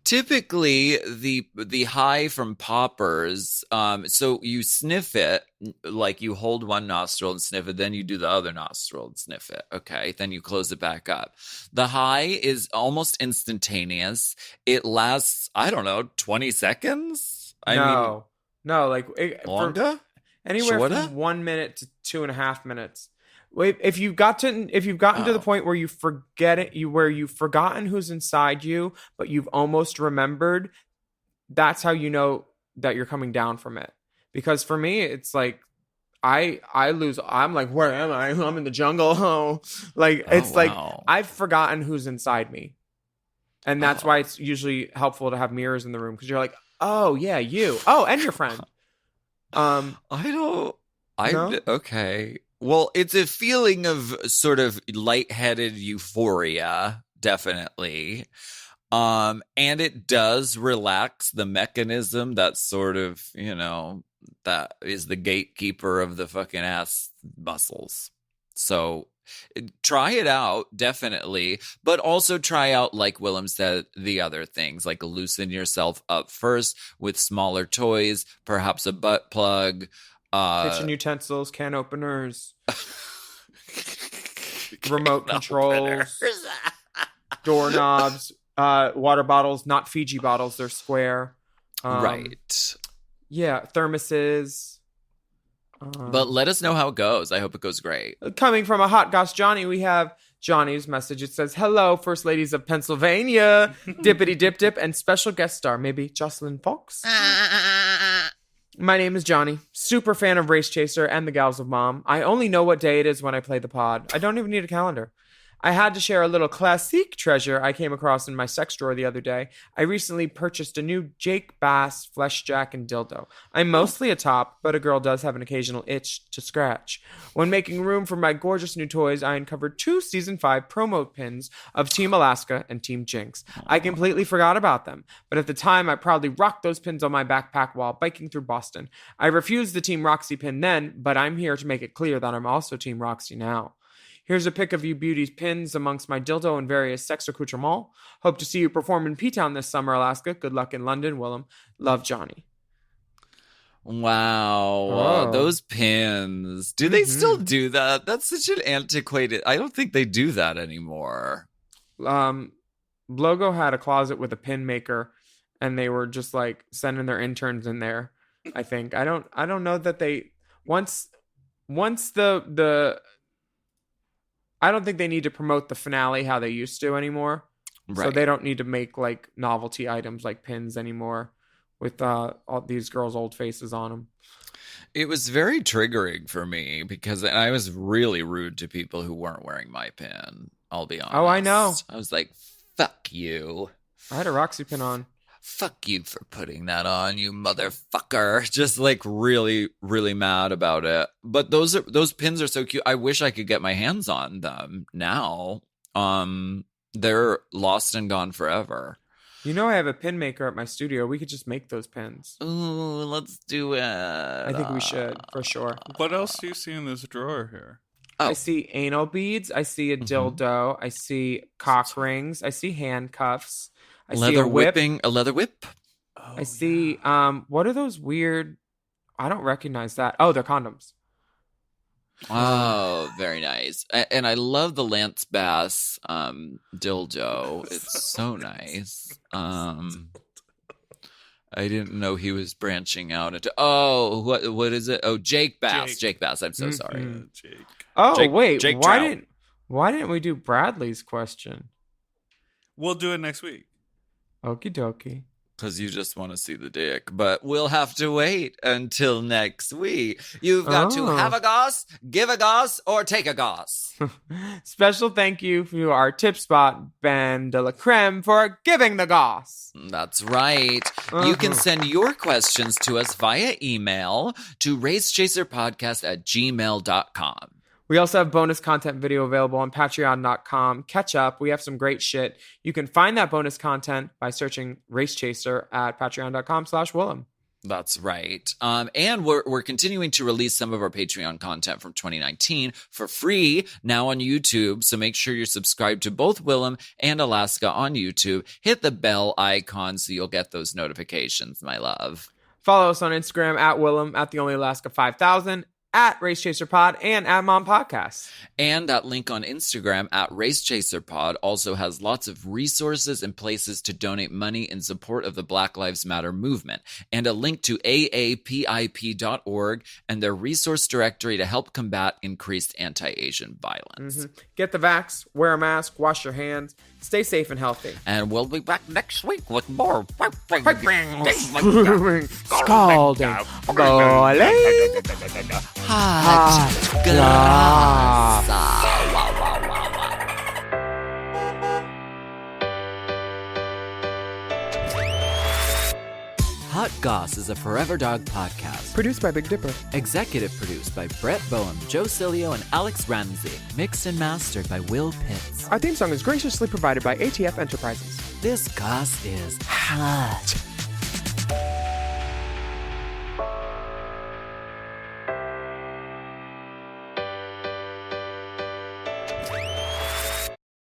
S2: Typically, the high from poppers, so you sniff it, like you hold one nostril and sniff it, then you do the other nostril and sniff it, okay? Then you close it back up. The high is almost instantaneous. It lasts, I don't know, 20 seconons?
S1: No, like
S2: longer?
S1: Anywhere from 1 minute to 2.5 minutes. Wait, if you've gotten to the point where you forget it, where you've forgotten who's inside you, but you've almost remembered, that's how you know that you're coming down from it. Because for me, it's like I'm like, where am I? I'm in the jungle. Oh, like like I've forgotten who's inside me, and that's why it's usually helpful to have mirrors in the room, because you're like, oh yeah, you, and your friend.
S2: Okay. Well, it's a feeling of sort of lightheaded euphoria, definitely. And it does relax the mechanism that's sort of, that is the gatekeeper of the fucking ass muscles. So try it out, definitely. But also try out, like Willam said, the other things, like loosen yourself up first with smaller toys, perhaps a butt plug.
S1: Kitchen utensils, can openers, remote controls, doorknobs, water bottles, not Fiji bottles, they're square.
S2: Right.
S1: Yeah, thermoses.
S2: But let us know how it goes. I hope it goes great.
S1: Coming from a hot goss Johnny, we have Johnny's message. It says, hello, First Ladies of Pennsylvania, Dippity Dip Dip, and special guest star, maybe Jocelyn Fox. My name is Johnny, super fan of Race Chaser and the Gals of Mom. I only know what day it is when I play the pod. I don't even need a calendar. I had to share a little classique treasure I came across in my sex drawer the other day. I recently purchased a new Jake Bass Flesh Jack and dildo. I'm mostly a top, but a girl does have an occasional itch to scratch. When making room for my gorgeous new toys, I uncovered 2 Season 5 promo pins of Team Alaska and Team Jinx. I completely forgot about them, but at the time I proudly rocked those pins on my backpack while biking through Boston. I refused the Team Roxy pin then, but I'm here to make it clear that I'm also Team Roxy now. Here's a pic of you beauties pins amongst my dildo and various sex accoutrements. Hope to see you perform in P-Town this summer, Alaska. Good luck in London, Willam. Love, Johnny.
S2: Wow. Those pins. Do they still do that? That's such an antiquated... I don't think they do that anymore.
S1: Blogo had a closet with a pin maker, and they were just like sending their interns in there, I think. I don't know that they... Once the I don't think they need to promote the finale how they used to anymore. Right. So they don't need to make like novelty items like pins anymore with all these girls' old faces on them.
S2: It was very triggering for me because I was really rude to people who weren't wearing my pin. I'll be honest.
S1: Oh, I know.
S2: I was like, fuck you.
S1: I had a Roxy pin on.
S2: Fuck you for putting that on, you motherfucker. Just like really, really mad about it. But those pins are so cute. I wish I could get my hands on them now. They're lost and gone forever.
S1: You know, I have a pin maker at my studio. We could just make those pins.
S2: Ooh, let's do it.
S1: I think we should, for sure.
S4: What else do you see in this drawer here?
S1: Oh. I see anal beads. I see a dildo. I see cock rings. I see handcuffs. I see a whip.
S2: A leather whip.
S1: Oh, I see. What are those weird? I don't recognize that. Oh, they're condoms.
S2: Oh, very nice. And I love the Lance Bass dildo. It's so nice. I didn't know he was branching out into. Oh, what is it? Oh, Jake Bass. Jake Bass. I'm so sorry.
S4: Jake.
S1: Oh, wait. Why didn't we do Bradley's question?
S4: We'll do it next week.
S1: Okie dokie.
S2: Because you just want to see the dick. But we'll have to wait until next week. You've got to have a goss, give a goss, or take a goss.
S1: Special thank you to our tip spot, Bendelacreme, for giving the goss.
S2: That's right. You can send your questions to us via email to racechaserpodcast@gmail.com.
S1: We also have bonus content video available on patreon.com. Catch up. We have some great shit. You can find that bonus content by searching Race Chaser at patreon.com/Willam.
S2: That's right. And we're continuing to release some of our Patreon content from 2019 for free now on YouTube. So make sure you're subscribed to both Willam and Alaska on YouTube. Hit the bell icon so you'll get those notifications, my love.
S1: Follow us on Instagram at Willam, at TheOnlyAlaska5000, at RaceChaserPod, and at Mom Podcast.
S2: And that link on Instagram at RaceChaserPod also has lots of resources and places to donate money in support of the Black Lives Matter movement, and a link to aapip.org and their resource directory to help combat increased anti-Asian violence.
S1: Get the vax, wear a mask, wash your hands, stay safe and healthy.
S2: And we'll be back next week with more
S1: scalding, boiling hot
S11: Hot Goss is a Forever Dog podcast.
S1: Produced by Big Dipper.
S11: Executive produced by Brett Boehm, Joe Cilio, and Alex Ramsey. Mixed and mastered by Will Pitts.
S1: Our theme song is graciously provided by ATF Enterprises.
S11: This Goss is hot.